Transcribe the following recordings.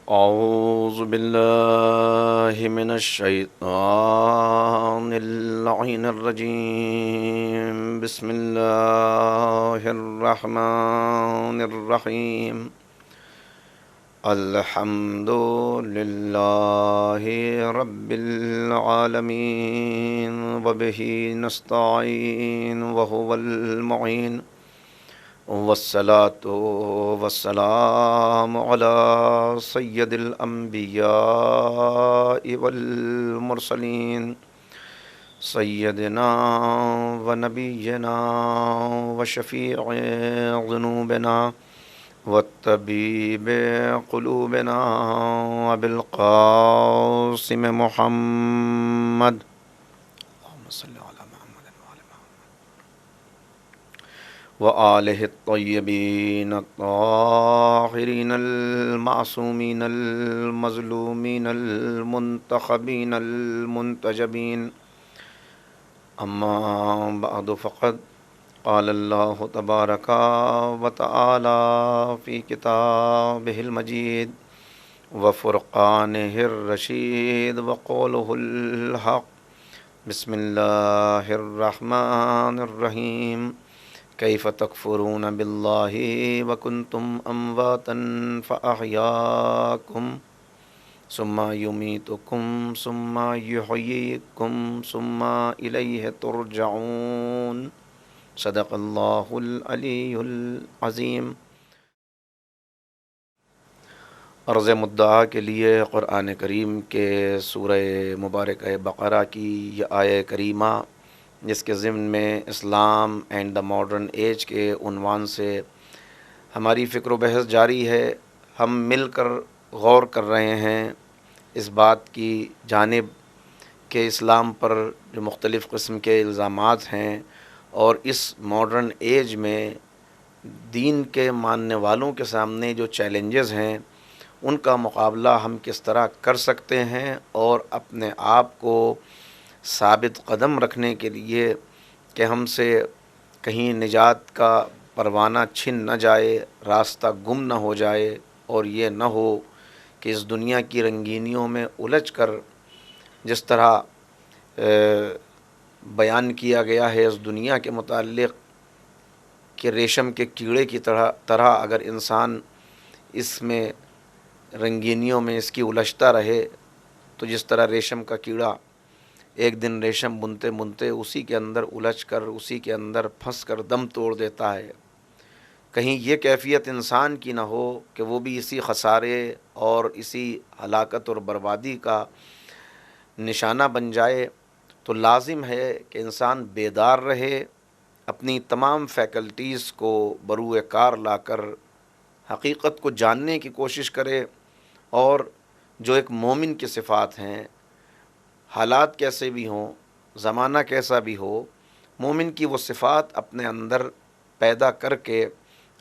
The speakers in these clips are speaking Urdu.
أعوذ بالله من الشيطان اللعين الرجيم. بسم الله الرحمن الرحيم. الحمد لله رب العالمين وبه نستعين وهو المعين والصلاة والسلام على سيد الأنبياء والمرسلين سيدنا ونبينا وشفيع ذنوبنا والطبيب قلوبنا وبالقاسم محمد اللهم صل على محمد وآلہ الطیبین الطاہرین المعصومین المظلومین المنتخبین المنتجبین. اما بعد فقد قال اللہ تبارک و تعالی فی کتابہ المجید وفرقانہ الرشید وقولہ الحق. بسم اللہ الرحمن الرحیم. کیف تکفرون باللہ وکنتم امواتا فاحیاکم ثم یمیتکم ثم یحییکم ثم الیہ ترجعون. صدق اللہ العلی العظیم. عرض مدعا کے لیے قرآن کریم کے سورہ مبارکہ بقرہ کی یہ آیہ کریمہ، جس کے ضمن میں اسلام اینڈ دا ماڈرن ایج کے عنوان سے ہماری فکر و بحث جاری ہے. ہم مل کر غور کر رہے ہیں اس بات کی جانب کہ اسلام پر جو مختلف قسم کے الزامات ہیں اور اس ماڈرن ایج میں دین کے ماننے والوں کے سامنے جو چیلنجز ہیں ان کا مقابلہ ہم کس طرح کر سکتے ہیں اور اپنے آپ کو ثابت قدم رکھنے کے لیے کہ ہم سے کہیں نجات کا پروانہ چھن نہ جائے، راستہ گم نہ ہو جائے، اور یہ نہ ہو کہ اس دنیا کی رنگینیوں میں الجھ کر جس طرح بیان کیا گیا ہے اس دنیا کے متعلق کہ ریشم کے کیڑے کی طرح اگر انسان اس میں رنگینیوں میں اس کی الجھتا رہے تو جس طرح ریشم کا کیڑا ایک دن ریشم بنتے بنتے اسی کے اندر الجھ کر اسی کے اندر پھنس کر دم توڑ دیتا ہے، کہیں یہ کیفیت انسان کی نہ ہو کہ وہ بھی اسی خسارے اور اسی ہلاکت اور بربادی کا نشانہ بن جائے. تو لازم ہے کہ انسان بیدار رہے، اپنی تمام فیکلٹیز کو بروئے کار لا کر حقیقت کو جاننے کی کوشش کرے، اور جو ایک مومن کی صفات ہیں، حالات کیسے بھی ہوں، زمانہ کیسا بھی ہو، مومن کی وہ صفات اپنے اندر پیدا کر کے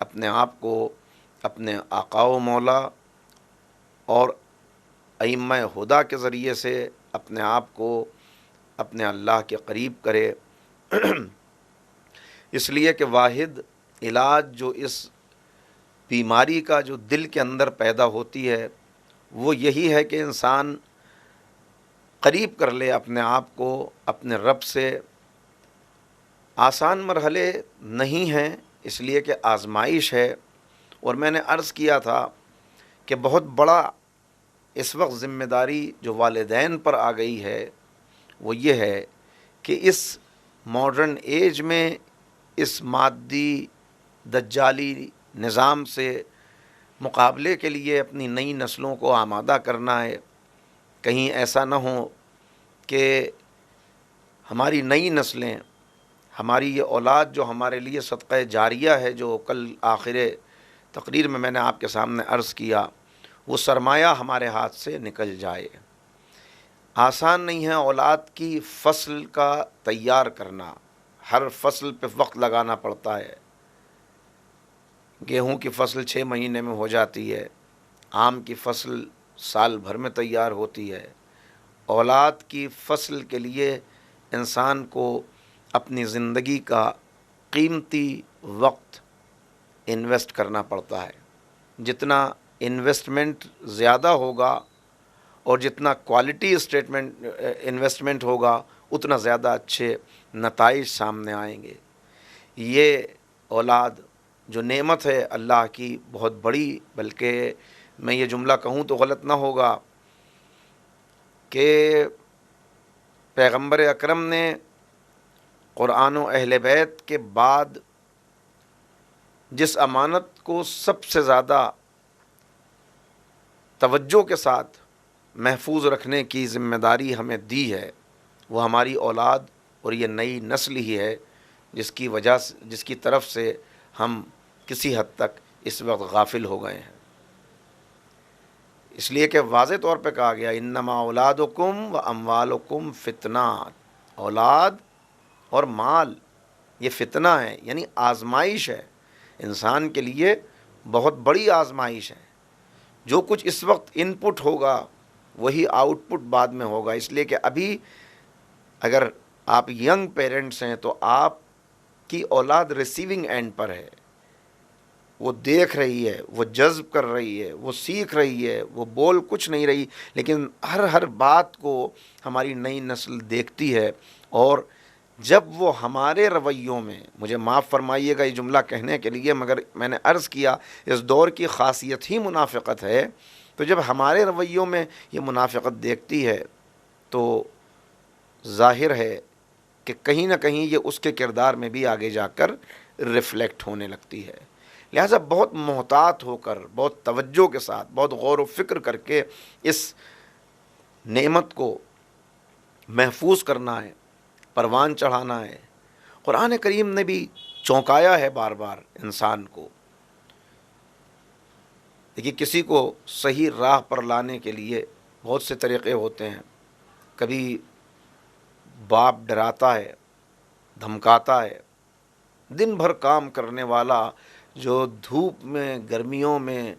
اپنے آپ کو اپنے آقا و مولا اور ائمہ ہدیٰ کے ذریعے سے اپنے آپ کو اپنے اللہ کے قریب کرے. اس لیے کہ واحد علاج جو اس بیماری کا جو دل کے اندر پیدا ہوتی ہے وہ یہی ہے کہ انسان قریب کر لے اپنے آپ کو اپنے رب سے. آسان مرحلے نہیں ہیں، اس لیے کہ آزمائش ہے. اور میں نے عرض کیا تھا کہ بہت بڑا اس وقت ذمہ داری جو والدین پر آ گئی ہے وہ یہ ہے کہ اس ماڈرن ایج میں اس مادی دجالی نظام سے مقابلے کے لیے اپنی نئی نسلوں کو آمادہ کرنا ہے. کہیں ایسا نہ ہو کہ ہماری نئی نسلیں، ہماری یہ اولاد جو ہمارے لیے صدقہ جاریہ ہے، جو کل آخر تقریر میں نے آپ کے سامنے عرض کیا، وہ سرمایہ ہمارے ہاتھ سے نکل جائے. آسان نہیں ہے اولاد کی فصل کا تیار کرنا، ہر فصل پہ وقت لگانا پڑتا ہے. گیہوں کی فصل 6 مہینے میں ہو جاتی ہے، آم کی فصل سال بھر میں تیار ہوتی ہے. اولاد کی فصل کے لیے انسان کو اپنی زندگی کا قیمتی وقت انویسٹ کرنا پڑتا ہے. جتنا انویسٹمنٹ زیادہ ہوگا اور جتنا کوالٹی انویسٹمنٹ ہوگا اتنا زیادہ اچھے نتائج سامنے آئیں گے۔ یہ اولاد جو نعمت ہے اللہ کی بہت بڑی، بلکہ میں یہ جملہ کہوں تو غلط نہ ہوگا کہ پیغمبر اکرم نے قرآن و اہل بیت کے بعد جس امانت کو سب سے زیادہ توجہ کے ساتھ محفوظ رکھنے کی ذمہ داری ہمیں دی ہے، وہ ہماری اولاد اور یہ نئی نسل ہی ہے، جس کی طرف سے ہم کسی حد تک اس وقت غافل ہو گئے ہیں۔ اس لیے کہ واضح طور پہ کہا گیا انما اولادکم و اموالکم فتنہ، اولاد اور مال یہ فتنہ ہے، یعنی آزمائش ہے، انسان کے لیے بہت بڑی آزمائش ہے۔ جو کچھ اس وقت ان پٹ ہوگا وہی آؤٹ پٹ بعد میں ہوگا۔ اس لیے کہ ابھی اگر آپ ینگ پیرنٹس ہیں تو آپ کی اولاد ریسیونگ اینڈ پر ہے، وہ دیکھ رہی ہے، وہ جذب کر رہی ہے، وہ سیکھ رہی ہے، وہ بول کچھ نہیں رہی، لیکن ہر بات کو ہماری نئی نسل دیکھتی ہے، اور جب وہ ہمارے رویوں میں، مجھے معاف فرمائیے گا یہ جملہ کہنے کے لیے، مگر میں نے عرض کیا اس دور کی خاصیت ہی منافقت ہے، تو جب ہمارے رویوں میں یہ منافقت دیکھتی ہے تو ظاہر ہے کہ کہیں نہ کہیں یہ اس کے کردار میں بھی آگے جا کر ریفلیکٹ ہونے لگتی ہے۔ لہٰذا بہت محتاط ہو کر، بہت توجہ کے ساتھ، بہت غور و فکر کر کے اس نعمت کو محفوظ کرنا ہے، پروان چڑھانا ہے۔ قرآن کریم نے بھی چونکایا ہے بار بار انسان کو۔ دیکھیے کسی کو صحیح راہ پر لانے کے لیے بہت سے طریقے ہوتے ہیں۔ کبھی باپ ڈراتا ہے، دھمکاتا ہے، دن بھر کام کرنے والا جو دھوپ میں گرمیوں میں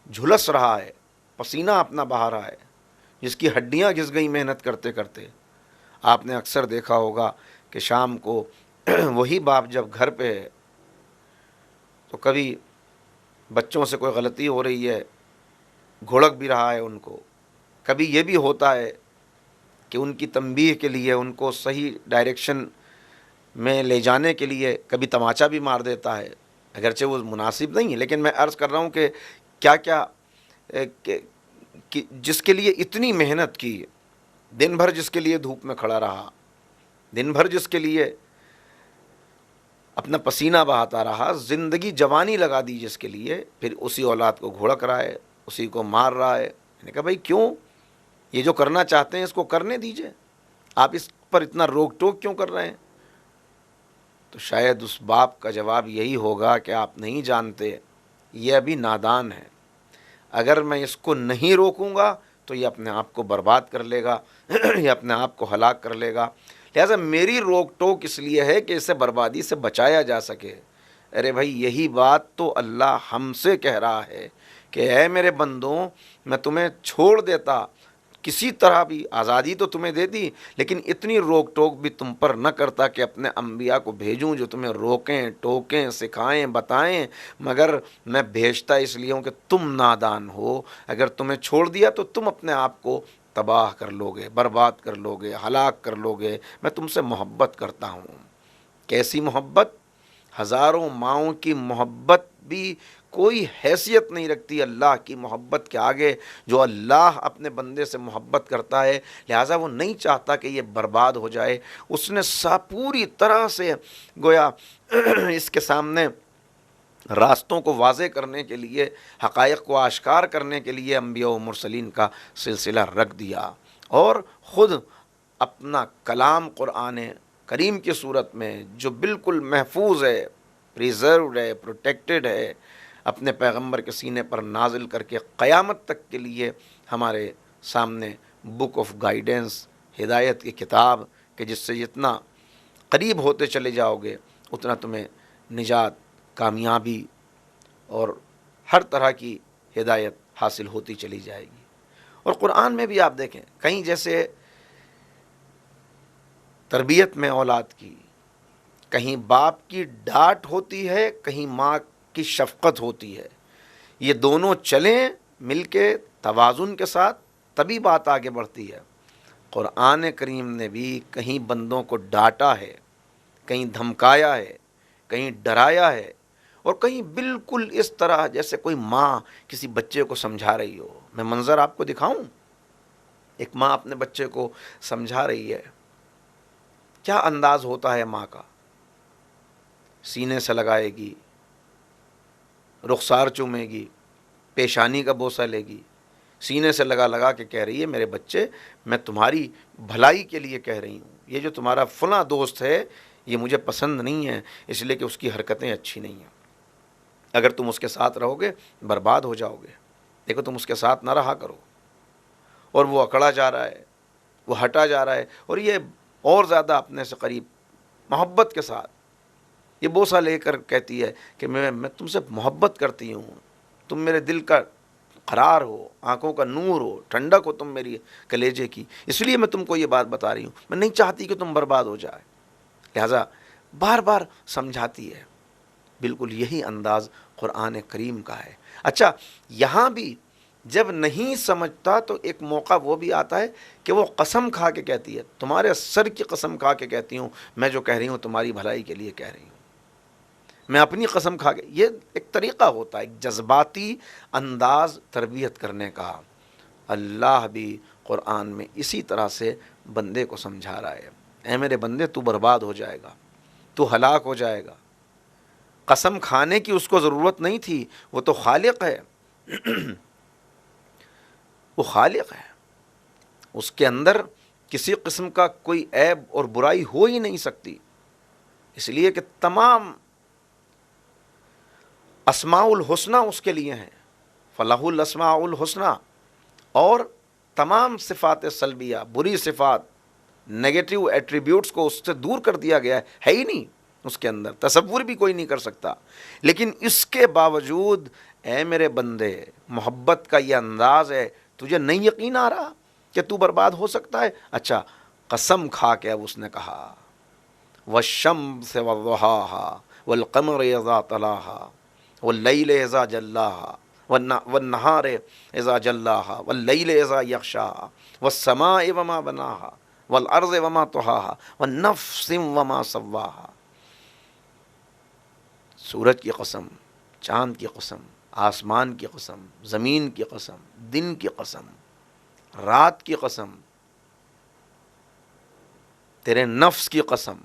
جھلس رہا ہے، پسینہ اپنا بہا رہا ہے، جس کی ہڈیاں گھس گئی محنت کرتے کرتے، آپ نے اکثر دیکھا ہوگا کہ شام کو وہی باپ جب گھر پہ ہے تو کبھی بچوں سے کوئی غلطی ہو رہی ہے، گھڑک بھی رہا ہے ان کو، کبھی یہ بھی ہوتا ہے کہ ان کی تنبیہ کے لیے، ان کو صحیح ڈائریکشن میں لے جانے کے لیے کبھی تماچا بھی مار دیتا ہے، اگرچہ وہ مناسب نہیں ہے، لیکن میں عرض کر رہا ہوں کہ کیا جس کے لیے اتنی محنت کی، دن بھر جس کے لیے دھوپ میں کھڑا رہا، دن بھر جس کے لیے اپنا پسینہ بہاتا رہا، زندگی جوانی لگا دی جس کے لیے، پھر اسی اولاد کو گھڑک رہا ہے، اسی کو مار رہا ہے۔ میں نے کہا بھائی کیوں؟ یہ جو کرنا چاہتے ہیں اس کو کرنے دیجئے، آپ اس پر اتنا روک ٹوک کیوں کر رہے ہیں؟ تو شاید اس باپ کا جواب یہی ہوگا کہ آپ نہیں جانتے، یہ ابھی نادان ہے، اگر میں اس کو نہیں روکوں گا تو یہ اپنے آپ کو برباد کر لے گا، یہ اپنے آپ کو ہلاک کر لے گا، لہٰذا میری روک ٹوک اس لیے ہے کہ اسے بربادی سے بچایا جا سکے۔ ارے بھائی یہی بات تو اللہ ہم سے کہہ رہا ہے کہ اے میرے بندوں، میں تمہیں چھوڑ دیتا، کسی طرح بھی آزادی تو تمہیں دے دی، لیکن اتنی روک ٹوک بھی تم پر نہ کرتا کہ اپنے انبیاء کو بھیجوں جو تمہیں روکیں، ٹوکیں، سکھائیں، بتائیں، مگر میں بھیجتا اس لیے ہوں کہ تم نادان ہو۔ اگر تمہیں چھوڑ دیا تو تم اپنے آپ کو تباہ کر لو گے، برباد کر لو گے، ہلاک کر لو گے۔ میں تم سے محبت کرتا ہوں۔ کیسی محبت؟ ہزاروں ماؤں کی محبت بھی کوئی حیثیت نہیں رکھتی اللہ کی محبت کے آگے۔ جو اللہ اپنے بندے سے محبت کرتا ہے، لہٰذا وہ نہیں چاہتا کہ یہ برباد ہو جائے۔ اس نے پوری طرح سے گویا اس کے سامنے راستوں کو واضح کرنے کے لیے، حقائق کو آشکار کرنے کے لیے انبیاء و مرسلین کا سلسلہ رکھ دیا، اور خود اپنا کلام قرآن کریم کی صورت میں جو بالکل محفوظ ہے، پریزروڈ ہے، پروٹیکٹڈ ہے، اپنے پیغمبر کے سینے پر نازل کر کے قیامت تک کے لیے ہمارے سامنے بک آف گائیڈنس، ہدایت کی کتاب، کہ جس سے جتنا قریب ہوتے چلے جاؤ گے اتنا تمہیں نجات، کامیابی اور ہر طرح کی ہدایت حاصل ہوتی چلی جائے گی۔ اور قرآن میں بھی آپ دیکھیں، کہیں جیسے تربیت میں اولاد کی، کہیں باپ کی ڈانٹ ہوتی ہے، کہیں ماں کی شفقت ہوتی ہے، یہ دونوں چلیں مل کے توازن کے ساتھ تبھی بات آگے بڑھتی ہے۔ قرآن کریم نے بھی کہیں بندوں کو ڈانٹا ہے، کہیں دھمکایا ہے، کہیں ڈرایا ہے، اور کہیں بالکل اس طرح جیسے کوئی ماں کسی بچے کو سمجھا رہی ہو۔ میں منظر آپ کو دکھاؤں، ایک ماں اپنے بچے کو سمجھا رہی ہے، کیا انداز ہوتا ہے ماں کا، سینے سے لگائے گی، رخسار چومے گی، پیشانی کا بوسہ لے گی، سینے سے لگا لگا کے کہہ رہی ہے میرے بچے میں تمہاری بھلائی کے لیے کہہ رہی ہوں، یہ جو تمہارا فلاں دوست ہے یہ مجھے پسند نہیں ہے، اس لیے کہ اس کی حرکتیں اچھی نہیں ہیں، اگر تم اس کے ساتھ رہو گے برباد ہو جاؤ گے، دیکھو تم اس کے ساتھ نہ رہا کرو۔ اور وہ اکڑا جا رہا ہے، وہ ہٹا جا رہا ہے، اور یہ اور زیادہ اپنے سے قریب محبت کے ساتھ یہ بوسہ لے کر کہتی ہے کہ میں تم سے محبت کرتی ہوں، تم میرے دل کا قرار ہو، آنکھوں کا نور ہو، ٹھنڈک ہو تم میری کلیجے کی، اس لیے میں تم کو یہ بات بتا رہی ہوں، میں نہیں چاہتی کہ تم برباد ہو جائے، لہٰذا بار بار سمجھاتی ہے۔ بالکل یہی انداز قرآن کریم کا ہے۔ اچھا، یہاں بھی جب نہیں سمجھتا تو ایک موقع وہ بھی آتا ہے کہ وہ قسم کھا کے کہتی ہے، تمہارے سر کی قسم کھا کے کہتی ہوں میں جو کہہ رہی ہوں تمہاری بھلائی کے لیے کہہ رہی ہوں، میں اپنی قسم کھا کے۔ یہ ایک طریقہ ہوتا ہے، ایک جذباتی انداز تربیت کرنے کا۔ اللہ بھی قرآن میں اسی طرح سے بندے کو سمجھا رہا ہے، اے میرے بندے تو برباد ہو جائے گا، تو ہلاک ہو جائے گا۔ قسم کھانے کی اس کو ضرورت نہیں تھی، وہ تو خالق ہے، وہ خالق ہے، اس کے اندر کسی قسم کا کوئی عیب اور برائی ہو ہی نہیں سکتی، اس لیے کہ تمام اسماء الحسنہ اس کے لیے ہیں، فلاح الاسماء الحسنہ، اور تمام صفات سلبیہ، بری صفات، نیگیٹو ایٹریبیوٹس کو اس سے دور کر دیا گیا ہے ہی نہیں اس کے اندر، تصور بھی کوئی نہیں کر سکتا۔ لیکن اس کے باوجود اے میرے بندے، محبت کا یہ انداز ہے، تجھے نہیں یقین آ رہا کہ تو برباد ہو سکتا ہے؟ اچھا، قسم کھا کے اب اس نے کہا وَالشَّمْسِ وَضُحَاهَا وَالْقَمَرِ إِذَا طَلَاهَا وَاللَّيْلِ إِذَا جَلَّاهَا وَالنَّهَارِ إِذَا جَلَّاهَا وَاللَّيْلِ إِذَا يَغْشَاهَا وَالسَّمَاءِ وَمَا بَنَاهَا وَالْأَرْضِ وَمَا طَحَاهَا وَالنَّفْسٍ وَمَا سَوَّاهَا۔ سورج کی قسم، چاند کی قسم، آسمان کی قسم، زمین کی قسم، دن کی قسم، رات کی قسم، تیرے نفس کی قسم،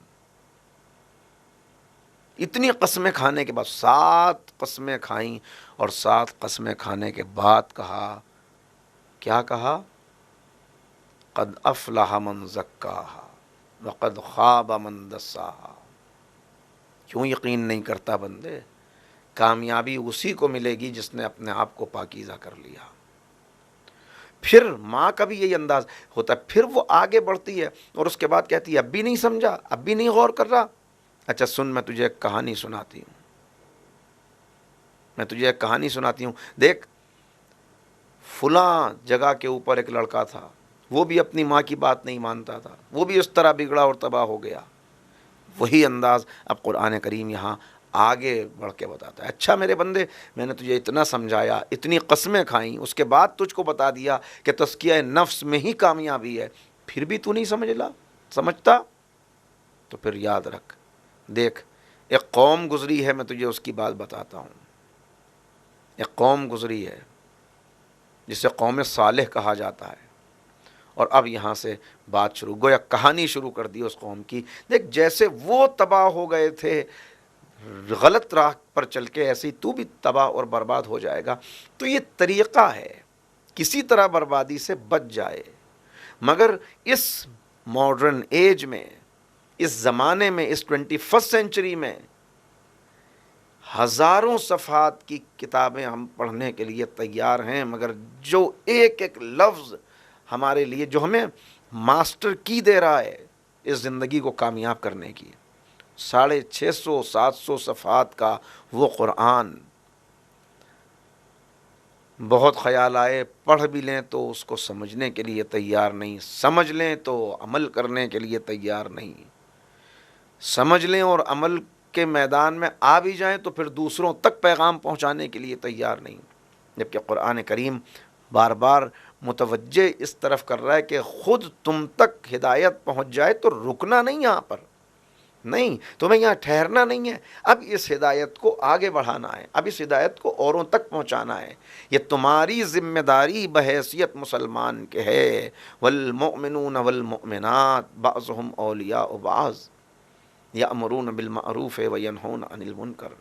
اتنی قسمیں کھانے کے بعد 7 قسمیں کھائیں، اور 7 قسمیں کھانے کے بعد کہا، کیا کہا؟ قد افلح من زکاہا وقد خاب من دساہا۔ کیوں یقین نہیں کرتا بندے؟ کامیابی اسی کو ملے گی جس نے اپنے آپ کو پاکیزہ کر لیا۔ پھر ماں کا بھی یہی انداز ہوتا ہے، پھر وہ آگے بڑھتی ہے اور اس کے بعد کہتی ہے اب بھی نہیں سمجھا، اب بھی نہیں غور کر رہا؟ اچھا سن، میں تجھے ایک کہانی سناتی ہوں، میں تجھے ایک کہانی سناتی ہوں۔ دیکھ، فلاں جگہ کے اوپر ایک لڑکا تھا، وہ بھی اپنی ماں کی بات نہیں مانتا تھا، وہ بھی اس طرح بگڑا اور تباہ ہو گیا۔ وہی انداز اب قرآن کریم یہاں آگے بڑھ کے بتاتا ہے۔ اچھا میرے بندے، میں نے تجھے اتنا سمجھایا، اتنی قسمیں کھائیں، اس کے بعد تجھ کو بتا دیا کہ تزکیہ نفس میں ہی کامیابی ہے، پھر بھی تو نہیں سمجھتا؟ تو پھر یاد رکھ، دیکھ ایک قوم گزری ہے، میں تجھے اس کی بات بتاتا ہوں۔ ایک قوم گزری ہے جسے قوم صالح کہا جاتا ہے، اور اب یہاں سے بات شروع، گویا کہانی شروع کر دی اس قوم کی۔ دیکھ جیسے وہ تباہ ہو گئے تھے غلط راہ پر چل کے، ایسے ہی تو بھی تباہ اور برباد ہو جائے گا۔ تو یہ طریقہ ہے کسی طرح بربادی سے بچ جائے، مگر اس ماڈرن ایج میں، اس زمانے میں، اس 21 سینچری میں ہزاروں صفحات کی کتابیں ہم پڑھنے کے لیے تیار ہیں، مگر جو ایک ایک لفظ ہمارے لیے، جو ہمیں ماسٹر کی دے رہا ہے اس زندگی کو کامیاب کرنے کی، 650 700 صفحات کا وہ قرآن، بہت خیال آئے پڑھ بھی لیں تو اس کو سمجھنے کے لیے تیار نہیں، سمجھ لیں تو عمل کرنے کے لیے تیار نہیں، سمجھ لیں اور عمل کے میدان میں آ بھی جائیں تو پھر دوسروں تک پیغام پہنچانے کے لیے تیار نہیں۔ جبکہ قرآن کریم بار بار متوجہ اس طرف کر رہا ہے کہ خود تم تک ہدایت پہنچ جائے تو رکنا نہیں، یہاں پر نہیں، تمہیں یہاں ٹھہرنا نہیں ہے، اب اس ہدایت کو آگے بڑھانا ہے، اب اس ہدایت کو اوروں تک پہنچانا ہے، یہ تمہاری ذمہ داری بحیثیت مسلمان کے ہے۔ والمؤمنون والمؤمنات بعضهم اولیاء بعض یأمرون بالمعروف وینہون عن المنکر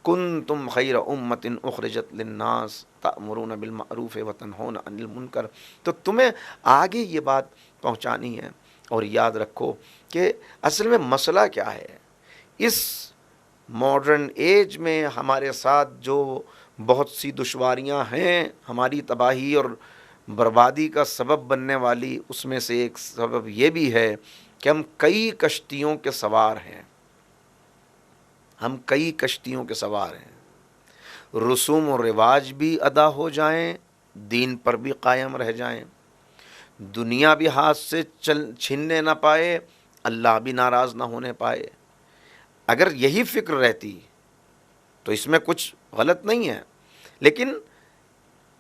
کنتم خیر امت اخرجت للناس تأمرون بالمعروف وتنہون عن المنکر۔ تو تمہیں آگے یہ بات پہنچانی ہے، اور یاد رکھو کہ اصل میں مسئلہ کیا ہے، اس ماڈرن ایج میں ہمارے ساتھ جو بہت سی دشواریاں ہیں، ہماری تباہی اور بربادی کا سبب بننے والی، اس میں سے ایک سبب یہ بھی ہے کہ ہم کئی کشتیوں کے سوار ہیں، ہم کئی کشتیوں کے سوار ہیں، رسوم و رواج بھی ادا ہو جائیں، دین پر بھی قائم رہ جائیں، دنیا بھی ہاتھ سے چھیننے نہ پائے، اللہ بھی ناراض نہ ہونے پائے۔ اگر یہی فکر رہتی تو اس میں کچھ غلط نہیں ہے، لیکن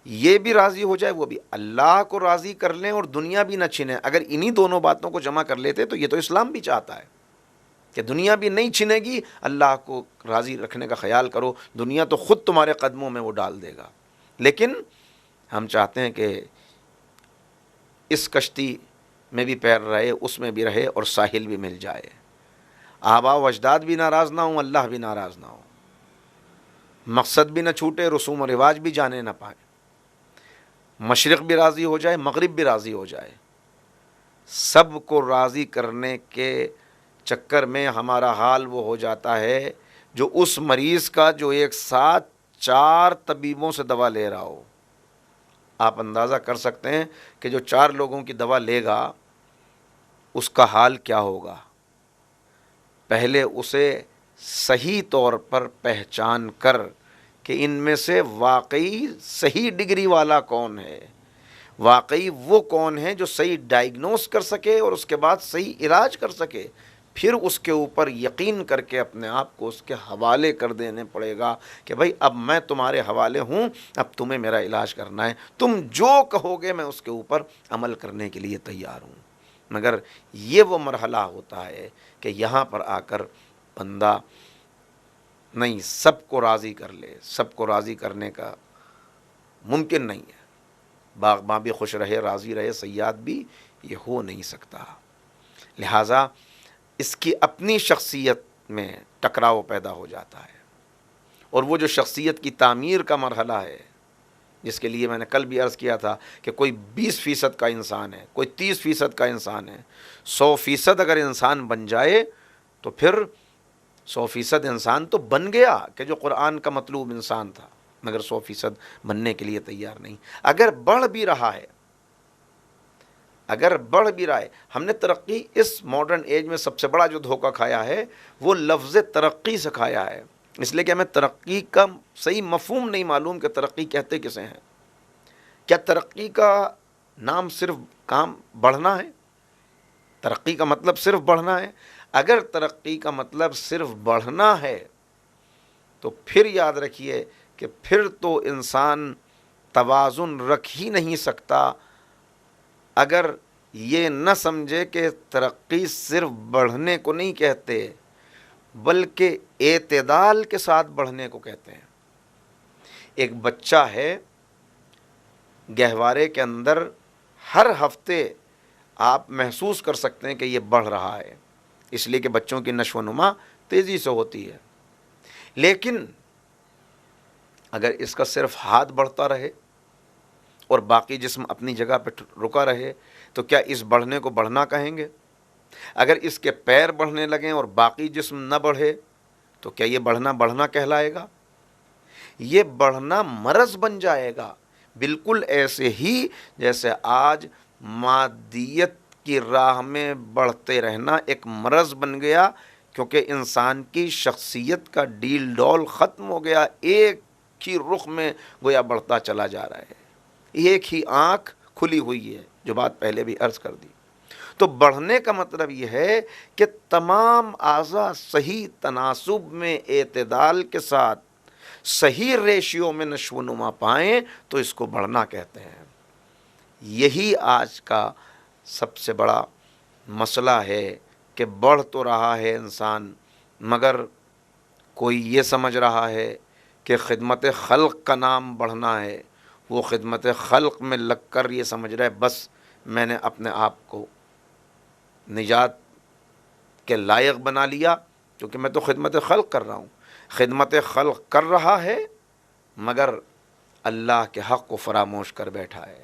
یہ بھی راضی ہو جائے، وہ بھی اللہ کو راضی کر لیں اور دنیا بھی نہ چھینیں، اگر انہی دونوں باتوں کو جمع کر لیتے تو یہ تو اسلام بھی چاہتا ہے کہ دنیا بھی نہیں چھنے گی، اللہ کو راضی رکھنے کا خیال کرو، دنیا تو خود تمہارے قدموں میں وہ ڈال دے گا۔ لیکن ہم چاہتے ہیں کہ اس کشتی میں بھی پیر رہے، اس میں بھی رہے، اور ساحل بھی مل جائے، آبا و اجداد بھی ناراض نہ ہوں، اللہ بھی ناراض نہ ہو، مقصد بھی نہ چھوٹے، رسوم و رواج بھی جانے نہ پائے، مشرق بھی راضی ہو جائے، مغرب بھی راضی ہو جائے۔ سب کو راضی کرنے کے چکر میں ہمارا حال وہ ہو جاتا ہے جو اس مریض کا جو ایک ساتھ 4 طبیبوں سے دوا لے رہا ہو۔ آپ اندازہ کر سکتے ہیں کہ جو 4 لوگوں کی دوا لے گا اس کا حال کیا ہوگا۔ پہلے اسے صحیح طور پر پہچان کر کہ ان میں سے واقعی صحیح ڈگری والا کون ہے، واقعی وہ کون ہے جو صحیح ڈائیگنوز کر سکے اور اس کے بعد صحیح علاج کر سکے، پھر اس کے اوپر یقین کر کے اپنے آپ کو اس کے حوالے کر دینے پڑے گا کہ بھائی اب میں تمہارے حوالے ہوں، اب تمہیں میرا علاج کرنا ہے، تم جو کہو گے میں اس کے اوپر عمل کرنے کے لیے تیار ہوں۔ مگر یہ وہ مرحلہ ہوتا ہے کہ یہاں پر آ کر بندہ نہیں سب کو راضی کر لے، سب کو راضی کرنے کا ممکن نہیں ہے، باغباں بھی خوش رہے، راضی رہے، صیاد بھی، یہ ہو نہیں سکتا۔ لہٰذا اس کی اپنی شخصیت میں ٹکراؤ پیدا ہو جاتا ہے، اور وہ جو شخصیت کی تعمیر کا مرحلہ ہے، جس کے لیے میں نے کل بھی عرض کیا تھا کہ کوئی 20% کا انسان ہے، کوئی 30% کا انسان ہے، 100% اگر انسان بن جائے تو پھر 100% انسان تو بن گیا کہ جو قرآن کا مطلوب انسان تھا، مگر 100% بننے کے لیے تیار نہیں۔ اگر بڑھ بھی رہا ہے، اگر بڑھ بھی رہا ہے، ہم نے ترقی اس ماڈرن ایج میں سب سے بڑا جو دھوکہ کھایا ہے وہ لفظ ترقی سے کھایا ہے، اس لیے کہ ہمیں ترقی کا صحیح مفہوم نہیں معلوم کہ ترقی کہتے کسے ہیں۔ کیا ترقی کا نام صرف کام بڑھنا ہے؟ ترقی کا مطلب صرف بڑھنا ہے؟ اگر ترقی کا مطلب صرف بڑھنا ہے تو پھر یاد رکھیے کہ پھر تو انسان توازن رکھ ہی نہیں سکتا اگر یہ نہ سمجھے کہ ترقی صرف بڑھنے کو نہیں کہتے بلکہ اعتدال کے ساتھ بڑھنے کو کہتے ہیں۔ ایک بچہ ہے، گہوارے کے اندر ہر ہفتے آپ محسوس کر سکتے ہیں کہ یہ بڑھ رہا ہے، اس لیے کہ بچوں کی نشو و نما تیزی سے ہوتی ہے، لیکن اگر اس کا صرف ہاتھ بڑھتا رہے اور باقی جسم اپنی جگہ پہ رکا رہے تو کیا اس بڑھنے کو بڑھنا کہیں گے؟ اگر اس کے پیر بڑھنے لگیں اور باقی جسم نہ بڑھے تو کیا یہ بڑھنا کہلائے گا؟ یہ بڑھنا مرض بن جائے گا، بالکل ایسے ہی جیسے آج مادیت کی راہ میں بڑھتے رہنا ایک مرض بن گیا، کیونکہ انسان کی شخصیت کا ڈیل ڈول ختم ہو گیا، ایک ہی رخ میں گویا بڑھتا چلا جا رہا ہے، ایک ہی آنکھ کھلی ہوئی ہے، جو بات پہلے بھی عرض کر دی۔ تو بڑھنے کا مطلب یہ ہے کہ تمام اعضاء صحیح تناسب میں اعتدال کے ساتھ صحیح ریشیو میں نشو و نما پائیں تو اس کو بڑھنا کہتے ہیں۔ یہی آج کا سب سے بڑا مسئلہ ہے کہ بڑھ تو رہا ہے انسان، مگر کوئی یہ سمجھ رہا ہے کہ خدمت خلق کا نام بڑھنا ہے، وہ خدمت خلق میں لگ کر یہ سمجھ رہا ہے بس میں نے اپنے آپ کو نجات کے لائق بنا لیا، کیونکہ میں تو خدمت خلق کر رہا ہوں۔ خدمت خلق کر رہا ہے مگر اللہ کے حق کو فراموش کر بیٹھا ہے۔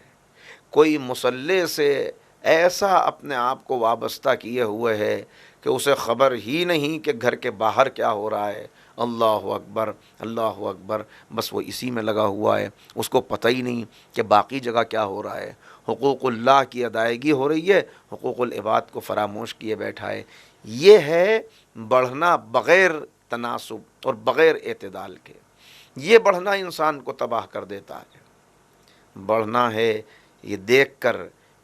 کوئی مصلی سے ایسا اپنے آپ کو وابستہ کیے ہوئے ہے کہ اسے خبر ہی نہیں کہ گھر کے باہر کیا ہو رہا ہے۔ اللہ اکبر اللہ اکبر، بس وہ اسی میں لگا ہوا ہے، اس کو پتہ ہی نہیں کہ باقی جگہ کیا ہو رہا ہے۔ حقوق اللہ کی ادائیگی ہو رہی ہے، حقوق العباد کو فراموش کیے بیٹھا ہے۔ یہ ہے بڑھنا بغیر تناسب اور بغیر اعتدال کے۔ یہ بڑھنا انسان کو تباہ کر دیتا ہے۔ بڑھنا ہے یہ دیکھ کر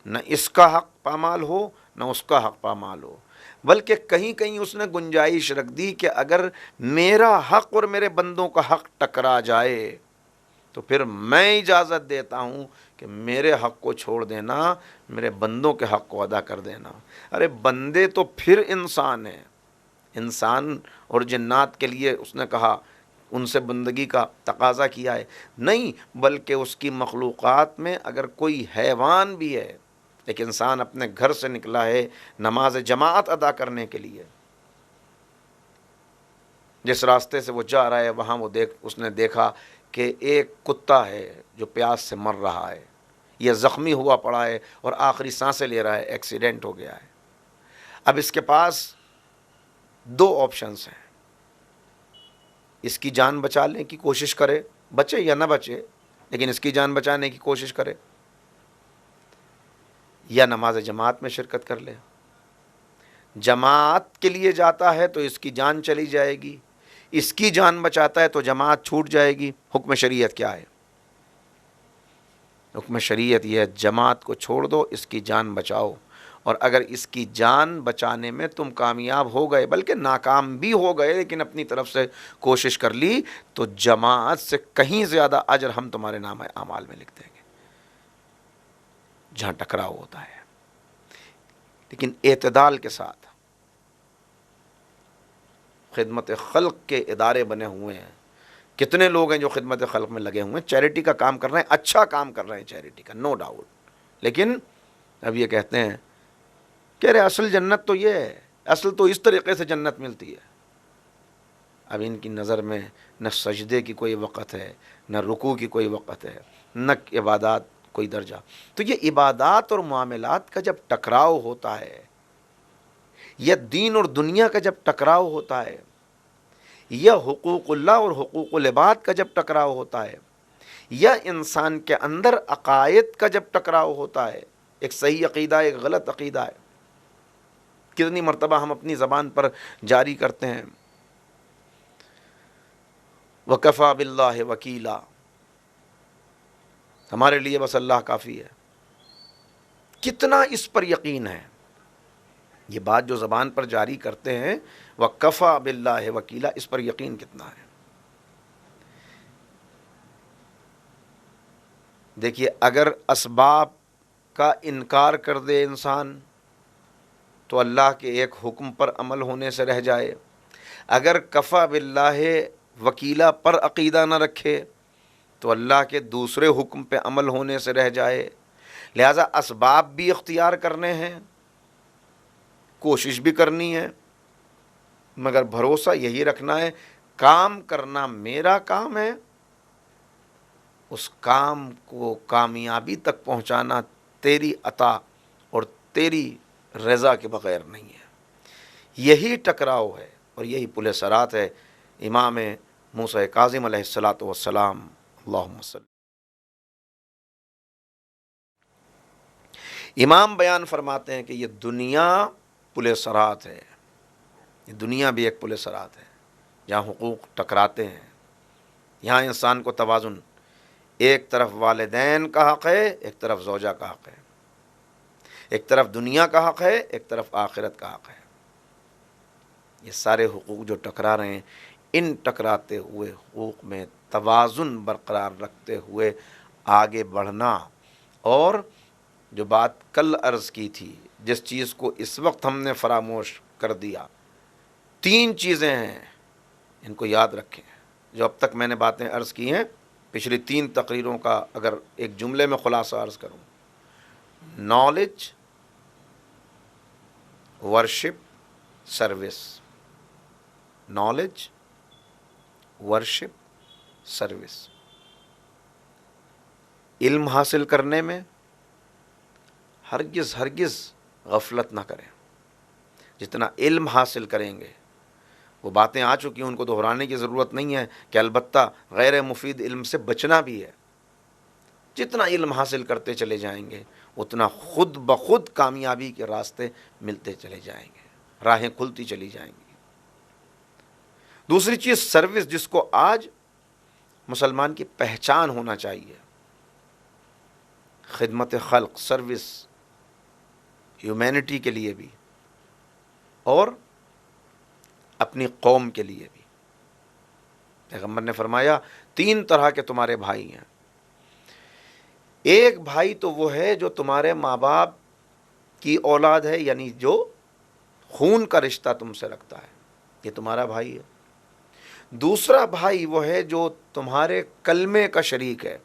نہ اس کا حق پامال ہو نہ اس کا حق پامال ہو، بلکہ کہیں کہیں اس نے گنجائش رکھ دی کہ اگر میرا حق اور میرے بندوں کا حق ٹکرا جائے تو پھر میں اجازت دیتا ہوں کہ میرے حق کو چھوڑ دینا، میرے بندوں کے حق کو ادا کر دینا۔ ارے بندے تو پھر انسان ہیں، انسان اور جنات کے لیے اس نے کہا ان سے بندگی کا تقاضا کیا ہے، نہیں بلکہ اس کی مخلوقات میں اگر کوئی حیوان بھی ہے، ایک انسان اپنے گھر سے نکلا ہے نماز جماعت ادا کرنے کے لیے، جس راستے سے وہ جا رہا ہے وہاں اس نے دیکھا کہ ایک کتا ہے جو پیاس سے مر رہا ہے، یہ زخمی ہوا پڑا ہے اور آخری سانسیں لے رہا ہے، ایکسیڈنٹ ہو گیا ہے۔ اب اس کے پاس دو آپشنز ہیں، اس کی جان بچانے کی کوشش کرے، بچے یا نہ بچے لیکن اس کی جان بچانے کی کوشش کرے، یا نماز جماعت میں شرکت کر لے۔ جماعت کے لیے جاتا ہے تو اس کی جان چلی جائے گی، اس کی جان بچاتا ہے تو جماعت چھوٹ جائے گی۔ حکم شریعت کیا ہے؟ حکم شریعت یہ ہے جماعت کو چھوڑ دو، اس کی جان بچاؤ، اور اگر اس کی جان بچانے میں تم کامیاب ہو گئے بلکہ ناکام بھی ہو گئے لیکن اپنی طرف سے کوشش کر لی تو جماعت سے کہیں زیادہ اجر ہم تمہارے نام اعمال میں لکھ دیں گے۔ جہاں ٹکراؤ ہوتا ہے لیکن اعتدال کے ساتھ، خدمت خلق کے ادارے بنے ہوئے ہیں، کتنے لوگ ہیں جو خدمت خلق میں لگے ہوئے ہیں، چیریٹی کا کام کر رہے ہیں، اچھا کام کر رہے ہیں چیریٹی کا، نو ڈاؤٹ، لیکن اب یہ کہتے ہیں کہ ارے اصل جنت تو یہ ہے، اصل تو اس طریقے سے جنت ملتی ہے۔ اب ان کی نظر میں نہ سجدے کی کوئی وقت ہے، نہ رکوع کی کوئی وقت ہے، نہ عبادات کوئی درجہ۔ تو یہ عبادات اور معاملات کا جب ٹکراؤ ہوتا ہے، یا دین اور دنیا کا جب ٹکراؤ ہوتا ہے، یا حقوق اللہ اور حقوق العباد کا جب ٹکراؤ ہوتا ہے، یا انسان کے اندر عقائد کا جب ٹکراؤ ہوتا ہے، ایک صحیح عقیدہ ایک غلط عقیدہ ہے، کتنی مرتبہ ہم اپنی زبان پر جاری کرتے ہیں وَكَفَى بِاللَّهِ وَكِيلًا، ہمارے لیے بس اللہ کافی ہے۔ کتنا اس پر یقین ہے؟ یہ بات جو زبان پر جاری کرتے ہیں وَكَفَى بِاللَّهِ وَكِيلًا، اس پر یقین کتنا ہے؟ دیکھیے اگر اسباب کا انکار کر دے انسان تو اللہ کے ایک حکم پر عمل ہونے سے رہ جائے، اگر کفا باللہ وکیلا پر عقیدہ نہ رکھے تو اللہ کے دوسرے حکم پہ عمل ہونے سے رہ جائے۔ لہٰذا اسباب بھی اختیار کرنے ہیں، کوشش بھی کرنی ہے، مگر بھروسہ یہی رکھنا ہے کام کرنا میرا کام ہے، اس کام کو کامیابی تک پہنچانا تیری عطا اور تیری رضا کے بغیر نہیں ہے۔ یہی ٹکراؤ ہے اور یہی پل صراط ہے۔ امام موسیٰ کاظم علیہ الصلاۃ والسلام، اللہم صلی، امام بیان فرماتے ہیں کہ یہ دنیا پل صراط ہے، یہ دنیا بھی ایک پل صراط ہے جہاں حقوق ٹکراتے ہیں، یہاں انسان کو توازن، ایک طرف والدین کا حق ہے، ایک طرف زوجہ کا حق ہے، ایک طرف دنیا کا حق ہے، ایک طرف آخرت کا حق ہے۔ یہ سارے حقوق جو ٹکرا رہے ہیں ان ٹکراتے ہوئے حقوق میں توازن برقرار رکھتے ہوئے آگے بڑھنا۔ اور جو بات کل عرض کی تھی، جس چیز کو اس وقت ہم نے فراموش کر دیا، 3 چیزیں ہیں، ان کو یاد رکھیں۔ جو اب تک میں نے باتیں عرض کی ہیں، پچھلی 3 تقریروں کا اگر ایک جملے میں خلاصہ عرض کروں: knowledge, worship, service. Knowledge, worship, service. علم حاصل کرنے میں ہرگز غفلت نہ کریں۔ جتنا علم حاصل کریں گے، وہ باتیں آ چکی ہیں، ان کو دہرانے کی ضرورت نہیں ہے کہ البتہ غیر مفید علم سے بچنا بھی ہے۔ جتنا علم حاصل کرتے چلے جائیں گے، اتنا خود بخود کامیابی کے راستے ملتے چلے جائیں گے، راہیں کھلتی چلی جائیں گی۔ دوسری چیز سروس، جس کو آج مسلمان کی پہچان ہونا چاہیے۔ خدمت خلق، سروس، ہیومینٹی کے لیے بھی اور اپنی قوم کے لیے بھی۔ پیغمبر نے فرمایا 3 طرح کے تمہارے بھائی ہیں۔ ایک بھائی تو وہ ہے جو تمہارے ماں باپ کی اولاد ہے، یعنی جو خون کا رشتہ تم سے رکھتا ہے، یہ تمہارا بھائی ہے۔ دوسرا بھائی وہ ہے جو تمہارے کلمے کا شریک ہے۔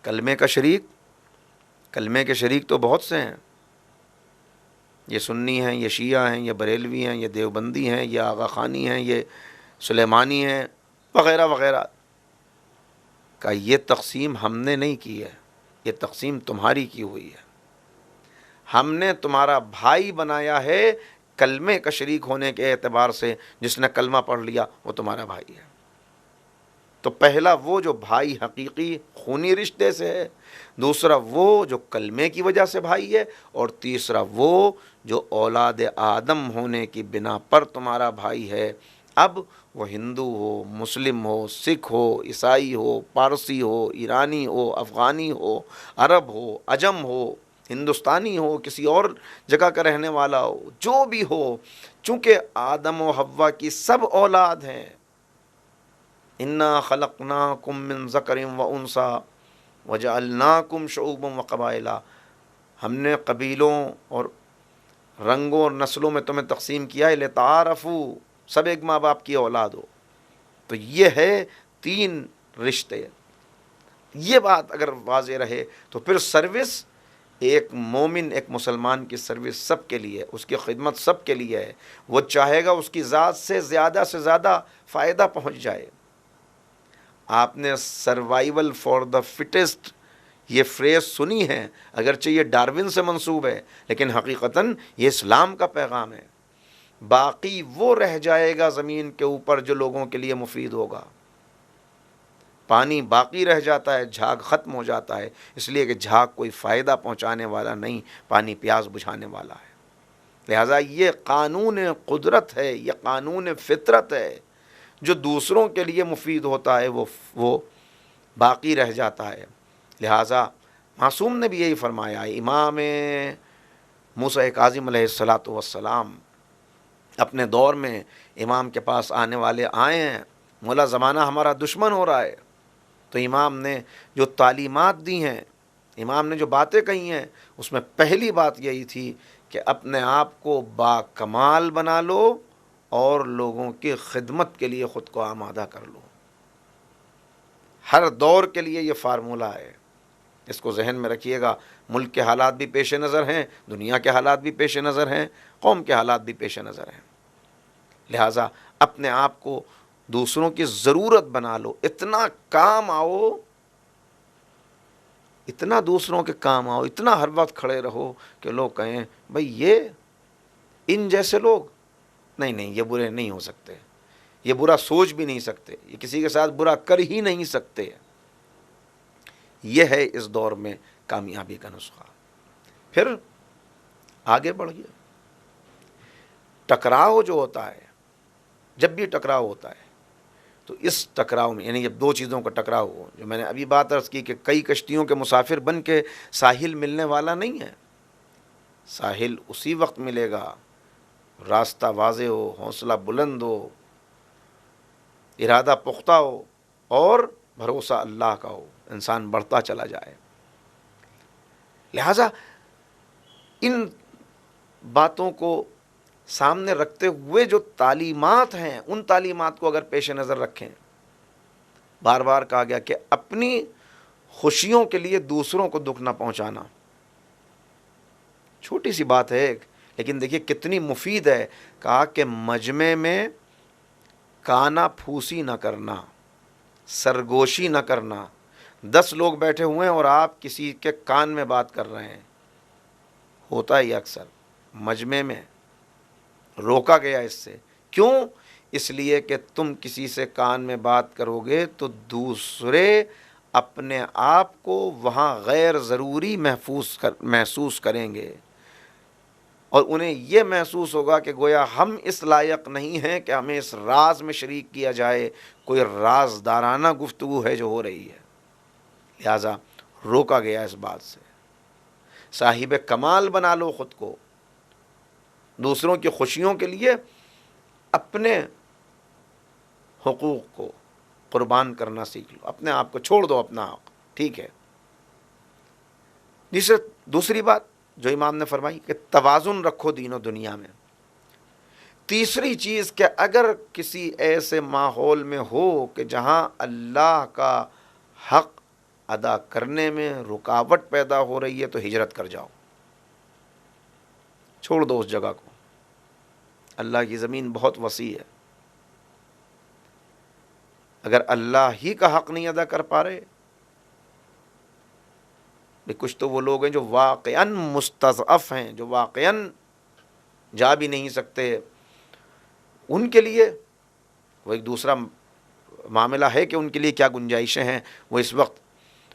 کلمے کا شریک، کلمے کے شریک تو بہت سے ہیں، یہ سنی ہیں، یہ شیعہ ہیں، یہ بریلوی ہیں، یہ دیوبندی ہیں، یہ آغا خانی ہیں، یہ سلیمانی ہیں، وغیرہ وغیرہ۔ کا یہ تقسیم ہم نے نہیں کی ہے، یہ تقسیم تمہاری کی ہوئی ہے۔ ہم نے تمہارا بھائی بنایا ہے کلمے کا شریک ہونے کے اعتبار سے۔ جس نے کلمہ پڑھ لیا وہ تمہارا بھائی ہے۔ تو پہلا وہ جو بھائی حقیقی خونی رشتے سے ہے، دوسرا وہ جو کلمے کی وجہ سے بھائی ہے، اور تیسرا وہ جو اولاد آدم ہونے کی بنا پر تمہارا بھائی ہے۔ اب وہ ہندو ہو، مسلم ہو، سکھ ہو، عیسائی ہو، پارسی ہو، ایرانی ہو، افغانی ہو، عرب ہو، عجم ہو، ہندوستانی ہو، کسی اور جگہ کا رہنے والا ہو، جو بھی ہو، چونکہ آدم و حوا کی سب اولاد ہیں۔ انا خلقناکم من ذکر و انثی وجعلناکم شعوبا وقبائل۔ ہم نے قبیلوں اور رنگوں اور نسلوں میں تمہیں تقسیم کیا ہے، لتعارفوا، سب ایک ماں باپ کی اولاد ہو۔ تو یہ ہے 3 رشتے۔ یہ بات اگر واضح رہے تو پھر سروس، ایک مومن، ایک مسلمان کی سروس سب کے لیے، اس کی خدمت سب کے لیے ہے۔ وہ چاہے گا اس کی ذات سے زیادہ فائدہ پہنچ جائے۔ آپ نے سروائیول فار دا فٹسٹ یہ فریز سنی ہے، اگرچہ یہ ڈارون سے منسوب ہے، لیکن حقیقتاً یہ اسلام کا پیغام ہے۔ باقی وہ رہ جائے گا زمین کے اوپر جو لوگوں کے لیے مفید ہوگا۔ پانی باقی رہ جاتا ہے، جھاگ ختم ہو جاتا ہے، اس لیے کہ جھاگ کوئی فائدہ پہنچانے والا نہیں، پانی پیاس بجھانے والا ہے۔ لہٰذا یہ قانون قدرت ہے، یہ قانون فطرت ہے۔ جو دوسروں کے لیے مفید ہوتا ہے وہ باقی رہ جاتا ہے۔ لہٰذا معصوم نے بھی یہی فرمایا ہے۔ امام موسیٰ کاظم علیہ السلام اپنے دور میں امام کے پاس آنے والے آئے ہیں، مولا زمانہ ہمارا دشمن ہو رہا ہے، تو امام نے جو تعلیمات دی ہیں، امام نے جو باتیں کہی ہیں، اس میں پہلی بات یہی تھی کہ اپنے آپ کو با کمال بنا لو اور لوگوں کی خدمت کے لیے خود کو آمادہ کر لو۔ ہر دور کے لیے یہ فارمولہ ہے، اس کو ذہن میں رکھیے گا۔ ملک کے حالات بھی پیش نظر ہیں، دنیا کے حالات بھی پیش نظر ہیں، قوم کے حالات بھی پیش نظر ہیں۔ لہٰذا اپنے آپ کو دوسروں کی ضرورت بنا لو، اتنا کام آؤ، اتنا دوسروں کے کام آؤ، اتنا ہر وقت کھڑے رہو کہ لوگ کہیں بھئی یہ ان جیسے لوگ نہیں، یہ برے نہیں ہو سکتے، یہ برا سوچ بھی نہیں سکتے، یہ کسی کے ساتھ برا کر ہی نہیں سکتے۔ یہ ہے اس دور میں کامیابی کا نسخہ۔ پھر آگے بڑھ گیا۔ ٹکراؤ جو ہوتا ہے، جب بھی ٹکراؤ ہوتا ہے تو اس ٹکراؤ میں، یعنی جب 2 چیزوں کا ٹکراؤ ہو، جو میں نے ابھی بات عرض کی کہ کئی کشتیوں کے مسافر بن کے ساحل ملنے والا نہیں ہے۔ ساحل اسی وقت ملے گا راستہ واضح ہو، حوصلہ بلند ہو، ارادہ پختہ ہو اور بھروسہ اللہ کا ہو، انسان بڑھتا چلا جائے۔ لہذا ان باتوں کو سامنے رکھتے ہوئے جو تعلیمات ہیں، ان تعلیمات کو اگر پیش نظر رکھیں، بار بار کہا گیا کہ اپنی خوشیوں کے لیے دوسروں کو دکھ نہ پہنچانا، چھوٹی سی بات ہے لیکن دیکھیے کتنی مفید ہے۔ کہا کہ مجمع میں کانا پھوسی نہ کرنا، سرگوشی نہ کرنا۔ 10 لوگ بیٹھے ہوئے ہیں اور آپ کسی کے کان میں بات کر رہے ہیں، ہوتا ہی اکثر مجمع میں روکا گیا اس سے۔ کیوں؟ اس لیے کہ تم کسی سے کان میں بات کرو گے تو دوسرے اپنے آپ کو وہاں غیر ضروری محسوس کریں گے، اور انہیں یہ محسوس ہوگا کہ گویا ہم اس لائق نہیں ہیں کہ ہمیں اس راز میں شریک کیا جائے، کوئی رازدارانہ گفتگو ہے جو ہو رہی ہے۔ لہذا روکا گیا اس بات سے۔ صاحب کمال بنا لو خود کو، دوسروں کی خوشیوں کے لیے اپنے حقوق کو قربان کرنا سیکھ لو، اپنے آپ کو چھوڑ دو، اپنا حق، ٹھیک ہے۔ دوسری بات جو امام نے فرمائی کہ توازن رکھو دین و دنیا میں۔ تیسری چیز کہ اگر کسی ایسے ماحول میں ہو کہ جہاں اللہ کا حق ادا کرنے میں رکاوٹ پیدا ہو رہی ہے تو ہجرت کر جاؤ، چھوڑ دو اس جگہ کو۔ اللہ کی زمین بہت وسیع ہے، اگر اللہ ہی کا حق نہیں ادا کر پا رہے، کچھ تو وہ لوگ ہیں جو واقعاً مستضعف ہیں، جو واقعاً جا بھی نہیں سکتے، ان کے لیے وہ ایک دوسرا معاملہ ہے کہ ان کے لیے کیا گنجائشیں ہیں، وہ اس وقت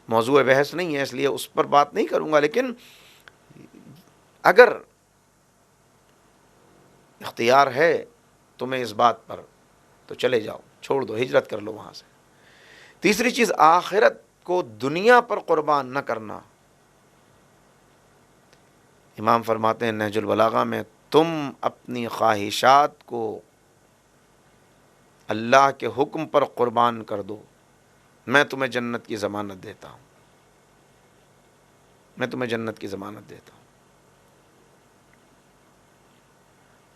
موضوع بحث نہیں ہے، اس لیے اس پر بات نہیں کروں گا۔ لیکن اگر اختیار ہے تمہیں اس بات پر تو چلے جاؤ، چھوڑ دو، ہجرت کر لو وہاں سے۔ تیسری چیز آخرت کو دنیا پر قربان نہ کرنا۔ امام فرماتے ہیں نہج البلاغہ میں، تم اپنی خواہشات کو اللہ کے حکم پر قربان کر دو، میں تمہیں جنت کی ضمانت دیتا ہوں، میں تمہیں جنت کی ضمانت دیتا ہوں۔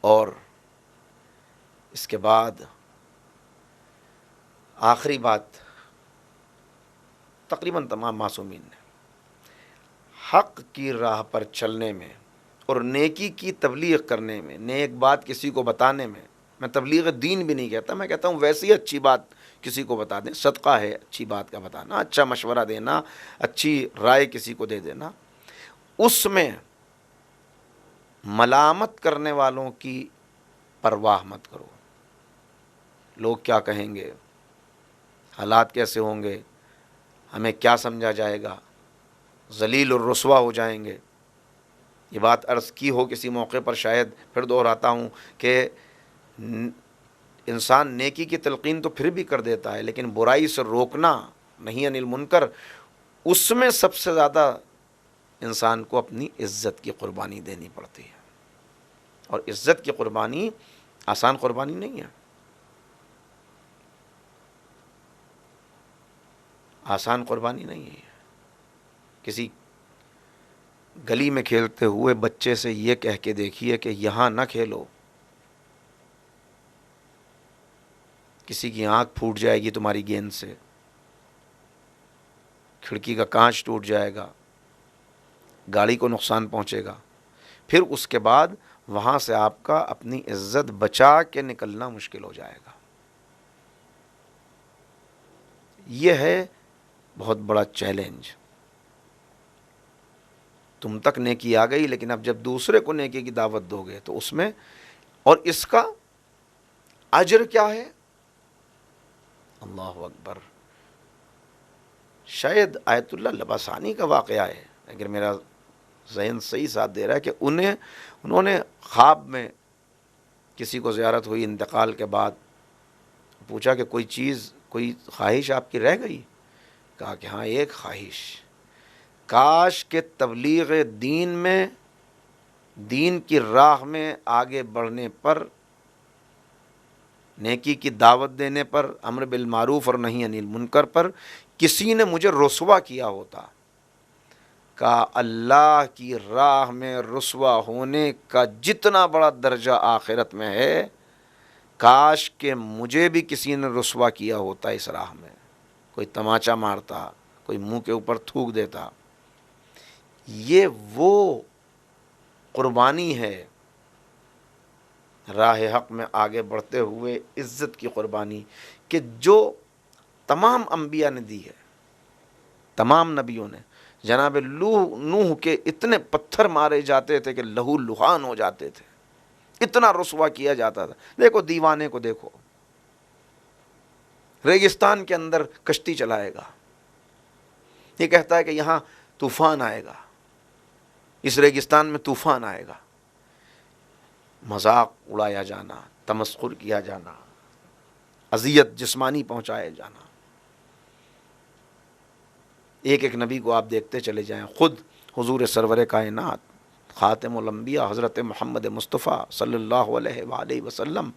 اور اس کے بعد آخری بات، تقریباً تمام معصومین نے حق کی راہ پر چلنے میں اور نیکی کی تبلیغ کرنے میں، نیک بات کسی کو بتانے میں، میں تبلیغ دین بھی نہیں کہتا، میں کہتا ہوں ویسی اچھی بات کسی کو بتا دیں، صدقہ ہے اچھی بات کا بتانا، اچھا مشورہ دینا، اچھی رائے کسی کو دے دینا، اس میں ملامت کرنے والوں کی پرواہ مت کرو۔ لوگ کیا کہیں گے، حالات کیسے ہوں گے، ہمیں کیا سمجھا جائے گا، ذلیل اور رسوا ہو جائیں گے۔ یہ بات عرض کی ہو کسی موقع پر، شاید پھر دہراتا ہوں کہ انسان نیکی کی تلقین تو پھر بھی کر دیتا ہے، لیکن برائی سے روکنا، نہیں عن المنکر، اس میں سب سے زیادہ انسان کو اپنی عزت کی قربانی دینی پڑتی ہے، اور عزت کی قربانی آسان قربانی نہیں ہے، آسان قربانی نہیں ہے۔ کسی گلی میں کھیلتے ہوئے بچے سے یہ کہہ کے دیکھیے کہ یہاں نہ کھیلو، کسی کی آنکھ پھوٹ جائے گی تمہاری گیند سے، کھڑکی کا کانچ ٹوٹ جائے گا، گاڑی کو نقصان پہنچے گا، پھر اس کے بعد وہاں سے آپ کا اپنی عزت بچا کے نکلنا مشکل ہو جائے گا۔ یہ ہے بہت بڑا چیلنج۔ تم تک نیکی آ گئی، لیکن اب جب دوسرے کو نیکی کی دعوت دو گے تو اس میں، اور اس کا اجر کیا ہے، اللہ اکبر۔ شاید آیت اللہ لباسانی کا واقعہ ہے، اگر میرا ذہن صحیح ساتھ دے رہا ہے، کہ انہوں نے خواب میں کسی کو زیارت ہوئی انتقال کے بعد، پوچھا کہ کوئی چیز، کوئی خواہش آپ کی رہ گئی؟ کہا کہ ہاں ایک خواہش، کاش کہ تبلیغ دین میں دین کی راہ میں آگے بڑھنے پر، نیکی کی دعوت دینے پر، امر بالمعروف اور نہی عن المنکر پر کسی نے مجھے رسوا کیا ہوتا، کہ اللہ کی راہ میں رسوا ہونے کا جتنا بڑا درجہ آخرت میں ہے، کاش کہ مجھے بھی کسی نے رسوا کیا ہوتا اس راہ میں، کوئی تماچا مارتا، کوئی منہ کے اوپر تھوک دیتا۔ یہ وہ قربانی ہے راہ حق میں آگے بڑھتے ہوئے، عزت کی قربانی، کہ جو تمام انبیاء نے دی ہے، تمام نبیوں نے۔ جناب نوح کے اتنے پتھر مارے جاتے تھے کہ لہو لہان ہو جاتے تھے، اتنا رسوا کیا جاتا تھا۔ دیکھو دیوانے کو، دیکھو ریگستان کے اندر کشتی چلائے گا، یہ کہتا ہے کہ یہاں طوفان آئے گا، اس ریگستان میں طوفان آئے گا، مذاق اڑایا جانا، تمسخر کیا جانا، اذیت جسمانی پہنچائے جانا۔ ایک ایک نبی کو آپ دیکھتے چلے جائیں، خود حضور سرور کائنات خاتم الانبیاء حضرت محمد مصطفیٰ صلی اللہ علیہ وآلہ وسلم،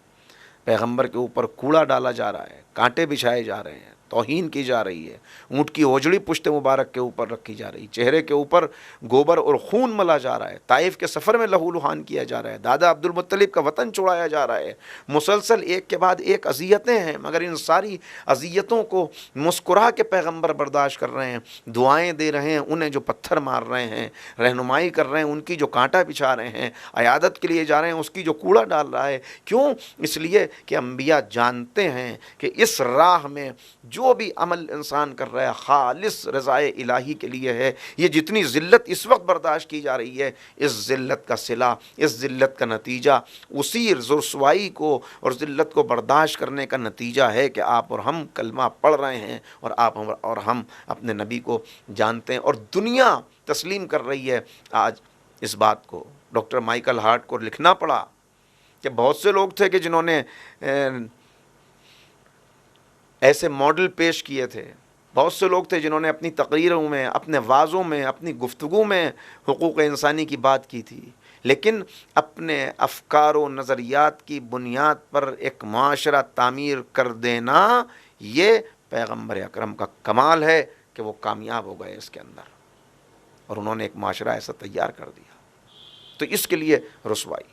پیغمبر کے اوپر کوڑا ڈالا جا رہا ہے، کانٹے بچھائے جا رہے ہیں، توہین کی جا رہی ہے، اونٹ کی اوجڑی پشت مبارک کے اوپر رکھی جا رہی، چہرے کے اوپر گوبر اور خون ملا جا رہا ہے، طائف کے سفر میں لہو لہان کیا جا رہا ہے، دادا عبد المطلب کا وطن چھڑایا جا رہا ہے، مسلسل ایک کے بعد ایک اذیتیں ہیں، مگر ان ساری اذیتوں کو مسکرا کے پیغمبر برداشت کر رہے ہیں، دعائیں دے رہے ہیں انہیں جو پتھر مار رہے ہیں، رہنمائی کر رہے ہیں ان کی جو کانٹا بچھا رہے ہیں، عیادت کے لیے جا رہے ہیں اس کی جو کوڑا ڈال رہا ہے۔ کیوں؟ اس لیے کہ انبیاء جانتے ہیں کہ اس راہ میں جو بھی عمل انسان کر رہا ہے خالص رضائے الہی کے لیے ہے۔ یہ جتنی ذلت اس وقت برداشت کی جا رہی ہے، اس ذلت کا صلہ، اس ذلت کا نتیجہ، اسی رسوائی کو اور ذلت کو برداشت کرنے کا نتیجہ ہے کہ آپ اور ہم کلمہ پڑھ رہے ہیں، اور آپ اور ہم اپنے نبی کو جانتے ہیں، اور دنیا تسلیم کر رہی ہے آج اس بات کو۔ ڈاکٹر مائیکل ہارٹ کو لکھنا پڑا کہ بہت سے لوگ تھے کہ جنہوں نے ایسے ماڈل پیش کیے تھے، بہت سے لوگ تھے جنہوں نے اپنی تقریروں میں، اپنے وعظوں میں، اپنی گفتگو میں حقوق انسانی کی بات کی تھی، لیکن اپنے افکار و نظریات کی بنیاد پر ایک معاشرہ تعمیر کر دینا، یہ پیغمبر اکرم کا کمال ہے کہ وہ کامیاب ہو گئے اس کے اندر، اور انہوں نے ایک معاشرہ ایسا تیار کر دیا۔ تو اس کے لیے رسوائی،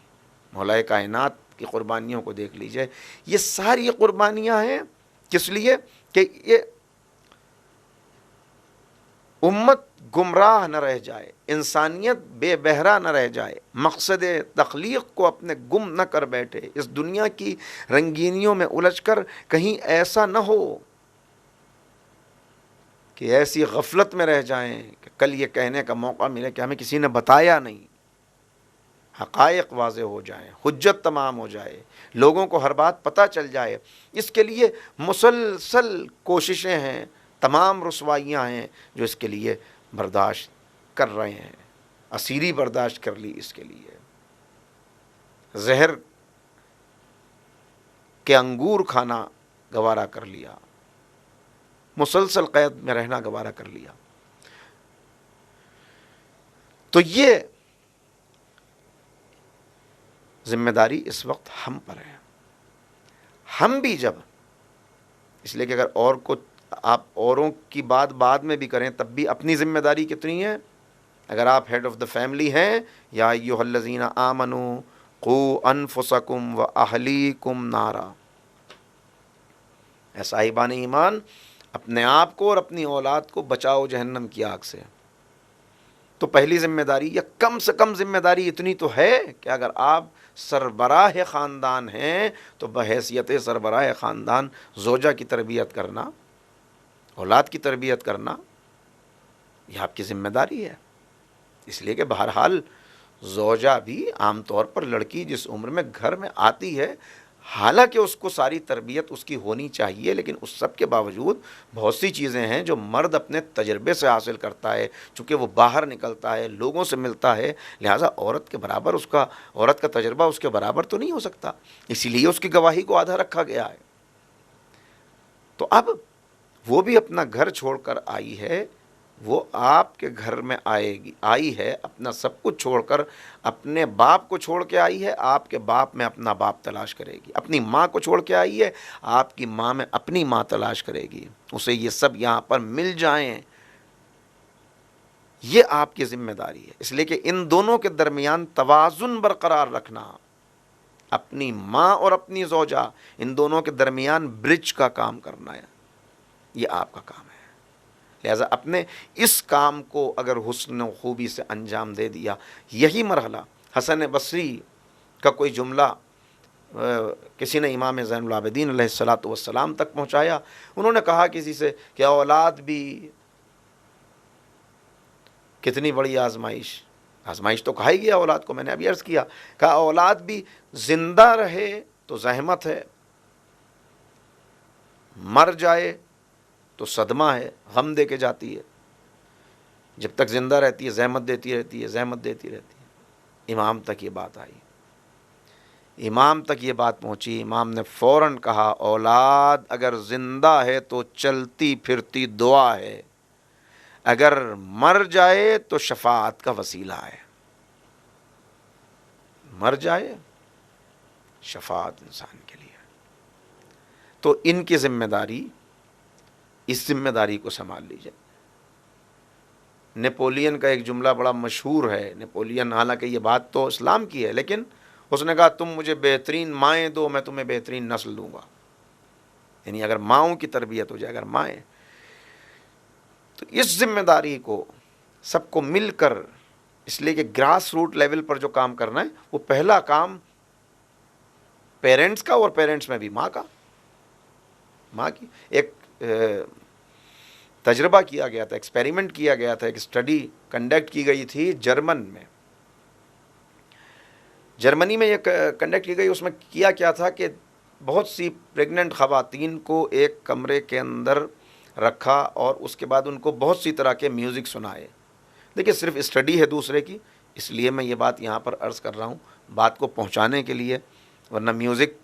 مولا کائنات کی قربانیوں کو دیکھ لیجئے، یہ ساری قربانیاں ہیں کس لیے؟ کہ یہ امت گمراہ نہ رہ جائے، انسانیت بے بہرا نہ رہ جائے، مقصد تخلیق کو اپنے گم نہ کر بیٹھے، اس دنیا کی رنگینیوں میں الجھ کر کہیں ایسا نہ ہو کہ ایسی غفلت میں رہ جائیں کہ کل یہ کہنے کا موقع ملے کہ ہمیں کسی نے بتایا نہیں، حقائق واضح ہو جائیں، حجت تمام ہو جائے، لوگوں کو ہر بات پتہ چل جائے۔ اس کے لیے مسلسل کوششیں ہیں، تمام رسوائیاں ہیں جو اس کے لیے برداشت کر رہے ہیں، اسیری برداشت کر لی، اس کے لیے زہر کے انگور کھانا گوارا کر لیا، مسلسل قید میں رہنا گوارا کر لیا۔ تو یہ ذمہ داری اس وقت ہم پر ہے۔ ہم بھی جب، اس لیے کہ اگر اور کو آپ اوروں کی بات بعد میں بھی کریں تب بھی اپنی ذمہ داری کتنی ہے؟ اگر آپ ہیڈ آف دا فیملی ہیں، یا ایھا الذین آمنوا قوا انفسکم واہلیکم نارا، اے صاحبان ایمان اپنے آپ کو اور اپنی اولاد کو بچاؤ جہنم کی آگ سے۔ تو پہلی ذمہ داری، یا کم سے کم ذمہ داری اتنی تو ہے کہ اگر آپ سربراہ خاندان ہیں تو بحیثیت سربراہ خاندان زوجہ کی تربیت کرنا، اولاد کی تربیت کرنا، یہ آپ کی ذمہ داری ہے۔ اس لیے کہ بہرحال زوجہ بھی عام طور پر لڑکی جس عمر میں گھر میں آتی ہے، حالانکہ اس کو ساری تربیت اس کی ہونی چاہیے، لیکن اس سب کے باوجود بہت سی چیزیں ہیں جو مرد اپنے تجربے سے حاصل کرتا ہے، چونکہ وہ باہر نکلتا ہے، لوگوں سے ملتا ہے، لہٰذا عورت کے برابر عورت کا تجربہ اس کے برابر تو نہیں ہو سکتا، اسی لیے اس کی گواہی کو آدھا رکھا گیا ہے۔ تو اب وہ بھی اپنا گھر چھوڑ کر آئی ہے، وہ آپ کے گھر میں آئی ہے، اپنا سب کچھ چھوڑ کر، اپنے باپ کو چھوڑ کے آئی ہے، آپ کے باپ میں اپنا باپ تلاش کرے گی، اپنی ماں کو چھوڑ کے آئی ہے، آپ کی ماں میں اپنی ماں تلاش کرے گی، اسے یہ سب یہاں پر مل جائیں، یہ آپ کی ذمہ داری ہے۔ اس لیے کہ ان دونوں کے درمیان توازن برقرار رکھنا، اپنی ماں اور اپنی زوجہ، ان دونوں کے درمیان برج کا کام کرنا ہے، یہ آپ کا کام ہے۔ لہذا اپنے اس کام کو اگر حسن و خوبی سے انجام دے دیا، یہی مرحلہ حسن بصری کا کوئی جملہ کسی نے امام زین العابدین علیہ الصلاۃ والسلام تک پہنچایا۔ انہوں نے کہا کسی سے کہ اولاد بھی کتنی بڑی آزمائش، آزمائش تو کہا ہی گیا اولاد کو، میں نے ابھی عرض کیا، کہا اولاد بھی زندہ رہے تو زحمت ہے، مر جائے تو صدمہ ہے، غم دے کے جاتی ہے، جب تک زندہ رہتی ہے زحمت دیتی رہتی ہے، زحمت دیتی رہتی ہے۔ امام تک یہ بات آئی، امام تک یہ بات پہنچی، امام نے فوراً کہا اولاد اگر زندہ ہے تو چلتی پھرتی دعا ہے، اگر مر جائے تو شفاعت کا وسیلہ ہے، مر جائے شفاعت انسان کے لیے۔ تو ان کی ذمہ داری، اس ذمہ داری کو سنبھال لیجیے۔ نیپولین کا ایک جملہ بڑا مشہور ہے، نیپولین حالانکہ یہ بات تو اسلام کی ہے، لیکن اس نے کہا تم مجھے بہترین مائیں دو میں تمہیں بہترین نسل دوں گا، یعنی اگر ماؤں کی تربیت ہو جائے، اگر مائیں، تو اس ذمہ داری کو سب کو مل کر، اس لیے کہ گراس روٹ لیول پر جو کام کرنا ہے وہ پہلا کام پیرنٹس کا، اور پیرنٹس میں بھی ماں کا، ماں کی۔ ایک تجربہ کیا گیا تھا، ایکسپیریمنٹ کیا گیا تھا، ایک اسٹڈی کنڈکٹ کی گئی تھی جرمن میں، جرمنی میں یہ کنڈکٹ کی گئی۔ اس میں کیا کیا تھا کہ بہت سی پریگننٹ خواتین کو ایک کمرے کے اندر رکھا اور اس کے بعد ان کو بہت سی طرح کے میوزک سنائے۔ دیکھیے صرف اسٹڈی ہے دوسرے کی، اس لیے میں یہ بات یہاں پر عرض کر رہا ہوں بات کو پہنچانے کے لیے، ورنہ میوزک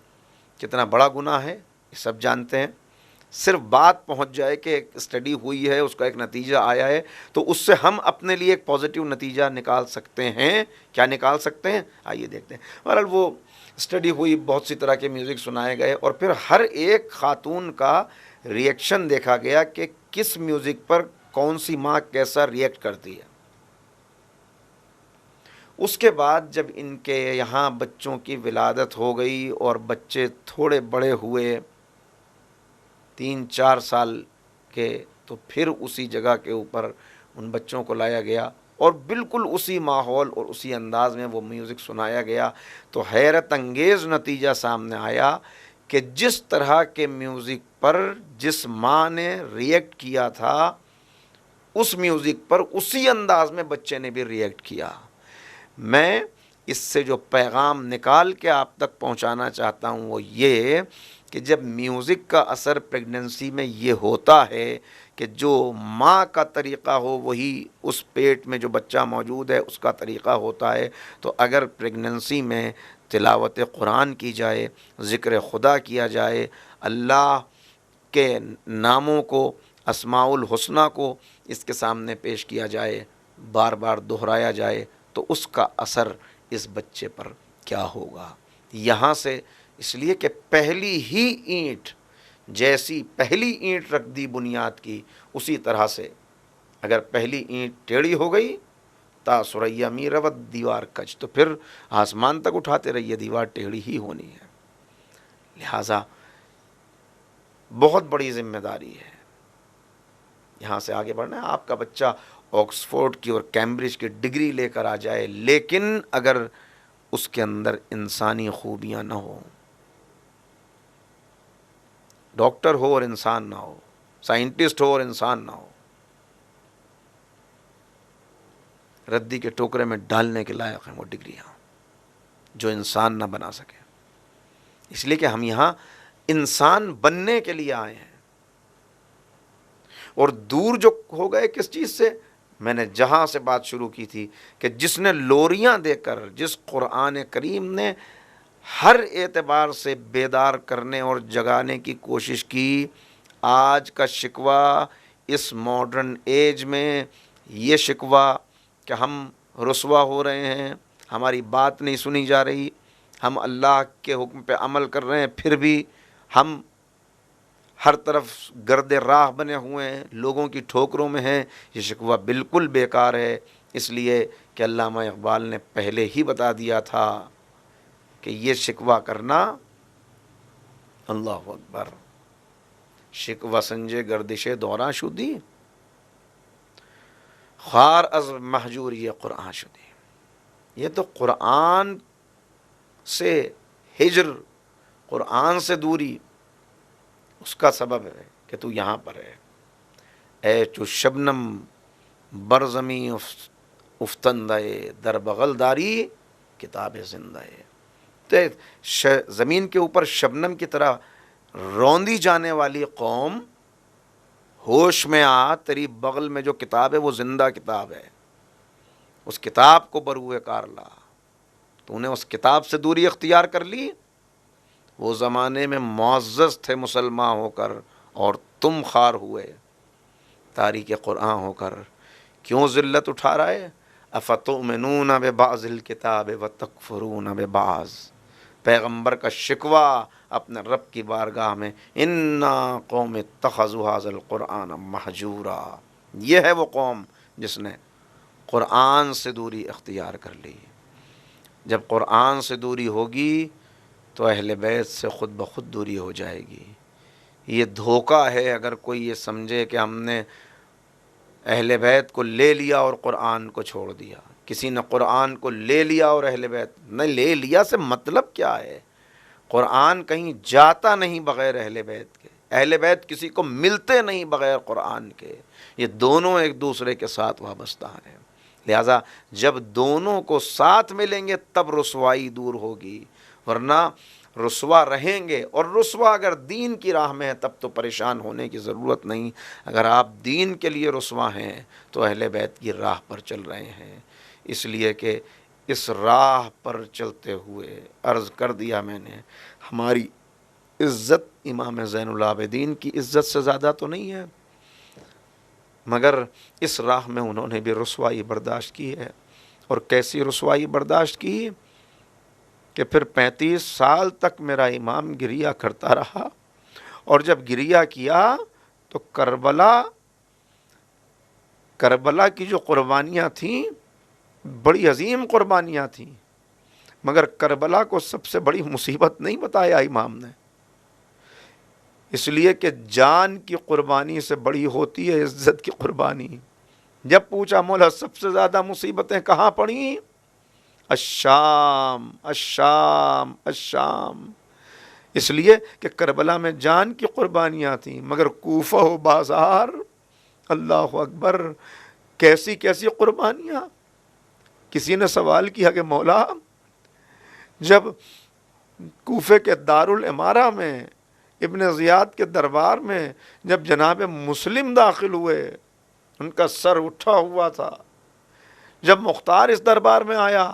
کتنا بڑا گناہ ہے یہ سب جانتے ہیں۔ صرف بات پہنچ جائے کہ ایک اسٹڈی ہوئی ہے، اس کا ایک نتیجہ آیا ہے، تو اس سے ہم اپنے لیے ایک پازیٹیو نتیجہ نکال سکتے ہیں۔ کیا نکال سکتے ہیں؟ آئیے دیکھتے ہیں۔ بہرحال وہ اسٹڈی ہوئی، بہت سی طرح کے میوزک سنائے گئے، اور پھر ہر ایک خاتون کا ریئیکشن دیکھا گیا کہ کس میوزک پر کون سی ماں کیسا ریئیکٹ کرتی ہے۔ اس کے بعد جب ان کے یہاں بچوں کی ولادت ہو گئی اور بچے تھوڑے بڑے ہوئے، 3-4 سال کے، تو پھر اسی جگہ کے اوپر ان بچوں کو لایا گیا اور بالکل اسی ماحول اور اسی انداز میں وہ میوزک سنایا گیا، تو حیرت انگیز نتیجہ سامنے آیا کہ جس طرح کے میوزک پر جس ماں نے ریئیکٹ کیا تھا، اس میوزک پر اسی انداز میں بچے نے بھی ریئیکٹ کیا۔ میں اس سے جو پیغام نکال کے آپ تک پہنچانا چاہتا ہوں وہ یہ کہ جب میوزک کا اثر پریگننسی میں یہ ہوتا ہے کہ جو ماں کا طریقہ ہو وہی اس پیٹ میں جو بچہ موجود ہے اس کا طریقہ ہوتا ہے، تو اگر پریگننسی میں تلاوت قرآن کی جائے، ذکر خدا کیا جائے، اللہ کے ناموں کو، اسماء الحسنہ کو اس کے سامنے پیش کیا جائے، بار بار دہرایا جائے، تو اس کا اثر اس بچے پر کیا ہوگا۔ یہاں سے اس لیے کہ پہلی ہی اینٹ، جیسی پہلی اینٹ رکھ دی بنیاد کی، اسی طرح سے اگر پہلی اینٹ ٹیڑھی ہو گئی، تا سریا می روت دیوار کچ، تو پھر آسمان تک اٹھاتے رہیے، دیوار ٹیڑھی ہی ہونی ہے۔ لہٰذا بہت بڑی ذمہ داری ہے، یہاں سے آگے بڑھنا ہے۔ آپ کا بچہ آکسفورڈ کی اور کیمبرج کی ڈگری لے کر آ جائے، لیکن اگر اس کے اندر انسانی خوبیاں نہ ہوں، ڈاکٹر ہو اور انسان نہ ہو، سائنٹسٹ ہو اور انسان نہ ہو، ردی کے ٹوکرے میں ڈالنے کے لائق ہیں وہ ڈگریاں، جو انسان نہ بنا سکے۔ اس لیے کہ ہم یہاں انسان بننے کے لیے آئے ہیں، اور دور جو ہو گئے کس چیز سے؟ میں نے جہاں سے بات شروع کی تھی کہ جس نے لوریاں دے کر، جس قرآن کریم نے ہر اعتبار سے بیدار کرنے اور جگانے کی کوشش کی، آج کا شکوہ اس ماڈرن ایج میں یہ شکوہ کہ ہم رسوا ہو رہے ہیں، ہماری بات نہیں سنی جا رہی، ہم اللہ کے حکم پہ عمل کر رہے ہیں پھر بھی ہم ہر طرف گرد راہ بنے ہوئے ہیں، لوگوں کی ٹھوکروں میں ہیں، یہ شکوہ بالکل بیکار ہے، اس لیے کہ علامہ اقبال نے پہلے ہی بتا دیا تھا کہ یہ شکوہ کرنا، اللہ اکبر، شکوہ سنجے گردش دوراں شدی، خار از محجوری قرآن شدی۔ یہ تو قرآن سے ہجر، قرآن سے دوری اس کا سبب ہے کہ تو یہاں پر ہے۔ اے چو شبنم برزمی افتندہ در بغل داری کتاب زندہ ہے۔ تو زمین کے اوپر شبنم کی طرح روندی جانے والی قوم، ہوش میں آ، تیری بغل میں جو کتاب ہے وہ زندہ کتاب ہے، اس کتاب کو بروئے کار لا۔ تو نے اس کتاب سے دوری اختیار کر لی، وہ زمانے میں معزز تھے مسلمان ہو کر، اور تم خار ہوئے تاریخ قرآن ہو کر، کیوں ذلت اٹھا رہا ہے؟ افتؤمنون ببعض الکتاب وتکفرون ببعض، پیغمبر کا شکوہ اپنے رب کی بارگاہ میں، انا قوم اتخذوا ھذا القرآن مہجورا، یہ ہے وہ قوم جس نے قرآن سے دوری اختیار کر لی۔ جب قرآن سے دوری ہوگی تو اہل بیت سے خود بخود دوری ہو جائے گی۔ یہ دھوکہ ہے اگر کوئی یہ سمجھے کہ ہم نے اہل بیت کو لے لیا اور قرآن کو چھوڑ دیا۔ کسی نے قرآن کو لے لیا اور اہل بیت نہ لے لیا سے مطلب کیا ہے؟ قرآن کہیں جاتا نہیں بغیر اہل بیت کے، اہل بیت کسی کو ملتے نہیں بغیر قرآن کے، یہ دونوں ایک دوسرے کے ساتھ وابستہ ہیں۔ لہٰذا جب دونوں کو ساتھ ملیں گے تب رسوائی دور ہوگی، ورنہ رسوا رہیں گے، اور رسوا اگر دین کی راہ میں ہے تب تو پریشان ہونے کی ضرورت نہیں۔ اگر آپ دین کے لیے رسوا ہیں تو اہل بیت کی راہ پر چل رہے ہیں، اس لیے کہ اس راہ پر چلتے ہوئے عرض کر دیا میں نے، ہماری عزت امام زین العابدین کی عزت سے زیادہ تو نہیں ہے، مگر اس راہ میں انہوں نے بھی رسوائی برداشت کی ہے۔ اور کیسی رسوائی برداشت کی کہ پھر 35 سال تک میرا امام گریہ کرتا رہا، اور جب گریہ کیا تو کربلا کی جو قربانیاں تھیں بڑی عظیم قربانیاں تھیں، مگر کربلا کو سب سے بڑی مصیبت نہیں بتایا امام نے، اس لیے کہ جان کی قربانی سے بڑی ہوتی ہے عزت کی قربانی۔ جب پوچھا مولا سب سے زیادہ مصیبتیں کہاں پڑیں؟ الشام الشام الشام، اس لیے کہ کربلا میں جان کی قربانیاں تھیں، مگر کوفہ و بازار، اللہ اکبر، کیسی کیسی قربانیاں۔ کسی نے سوال کیا کہ مولا جب کوفے کے دارالامارہ میں ابن زیاد کے دربار میں جب جناب مسلم داخل ہوئے، ان کا سر اٹھا ہوا تھا، جب مختار اس دربار میں آیا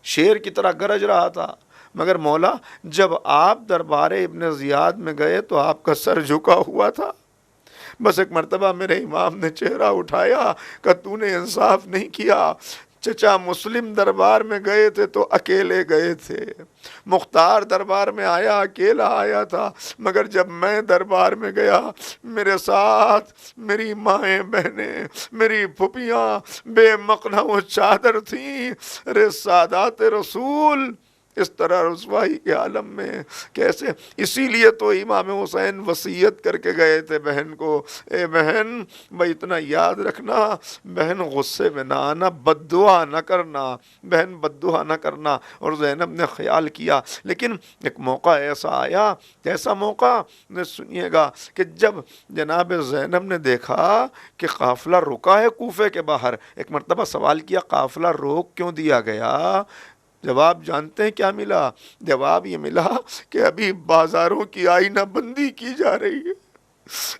شیر کی طرح گرج رہا تھا، مگر مولا جب آپ دربار ابن زیاد میں گئے تو آپ کا سر جھکا ہوا تھا۔ بس ایک مرتبہ میرے امام نے چہرہ اٹھایا کہ تو نے انصاف نہیں کیا، چچا مسلم دربار میں گئے تھے تو اکیلے گئے تھے، مختار دربار میں آیا اکیلا آیا تھا، مگر جب میں دربار میں گیا میرے ساتھ میری مائیں بہنیں، میری پھپھیاں بے مقنع و چادر تھیں۔ ارے سادات رسول اس طرح رسوائی کے عالم میں کیسے؟ اسی لیے تو امام حسین وصیت کر کے گئے تھے بہن کو، اے بہن بھائی اتنا یاد رکھنا، بہن غصے میں نہ آنا، بد دعا نہ کرنا، بہن بد دعا نہ کرنا۔ اور زینب نے خیال کیا، لیکن ایک موقع ایسا آیا، ایسا موقع سنیے گا کہ جب جناب زینب نے دیکھا کہ قافلہ رکا ہے کوفے کے باہر، ایک مرتبہ سوال کیا قافلہ روک کیوں دیا گیا؟ جواب جانتے ہیں کیا ملا؟ جواب یہ ملا کہ ابھی بازاروں کی آئینہ بندی کی جا رہی ہے،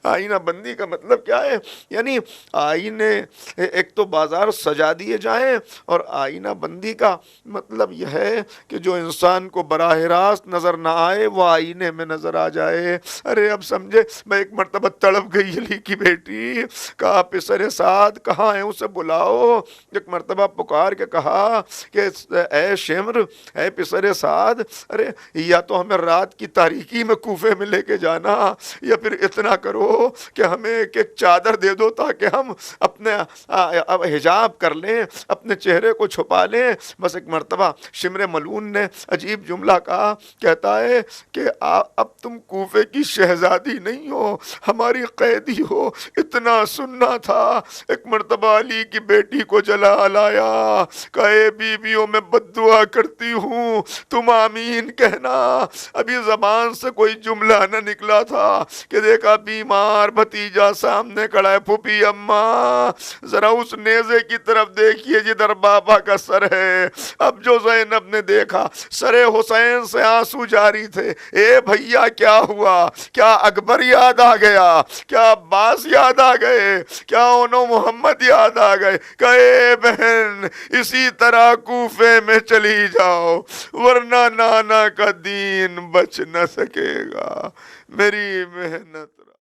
آئینہ بندی کا مطلب کیا ہے؟ یعنی آئینے ایک تو بازار سجا دیے جائیں، اور آئینہ بندی کا مطلب یہ ہے کہ جو انسان کو براہ راست نظر نہ آئے وہ آئینے میں نظر آ جائے۔ ارے اب سمجھے، میں ایک مرتبہ تڑپ گئی علی کی بیٹی، کہا پسر سعد کہاں ہے، اسے بلاؤ۔ ایک مرتبہ پکار کے کہا کہ اے شمر، اے پسر سعد، ارے یا تو ہمیں رات کی تاریکی میں کوفے میں لے کے جانا، یا پھر اتنا کرو کہ ہمیں ایک چادر دے دو تاکہ ہم اپنے حجاب کر لیں، اپنے چہرے کو چھپا لیں۔ بس ایک مرتبہ شمر ملعون نے عجیب جملہ کہا، کہتا ہے کہ اب تم کوفے کی شہزادی نہیں ہو، ہماری قیدی ہو، اتنا سننا تھا۔ ایک مرتبہ علی کی بیٹی کو جلا لایا، کہے بیویوں میں بد دعا کرتی ہوں، تم آمین کہنا۔ ابھی زبان سے کوئی جملہ نہ نکلا تھا کہ دیکھا بیمار بھتیجا سامنے کھڑا ہے، پھوپھی اماں ذرا اس نیزے کی طرف دیکھیے جدھر بابا کا سر ہے۔ اب جو زینب نے دیکھا، سر حسین سے آنسو جاری تھے۔ اے بھیا کیا ہوا؟ کیا اکبر یاد آ گیا؟ کیا عباس یاد آ گئے؟ کیا انہوں محمد یاد آ گئے؟ کہے بہن اسی طرح کوفے میں چلی جاؤ، ورنہ نانا کا دین بچ نہ سکے گا۔ میری محنت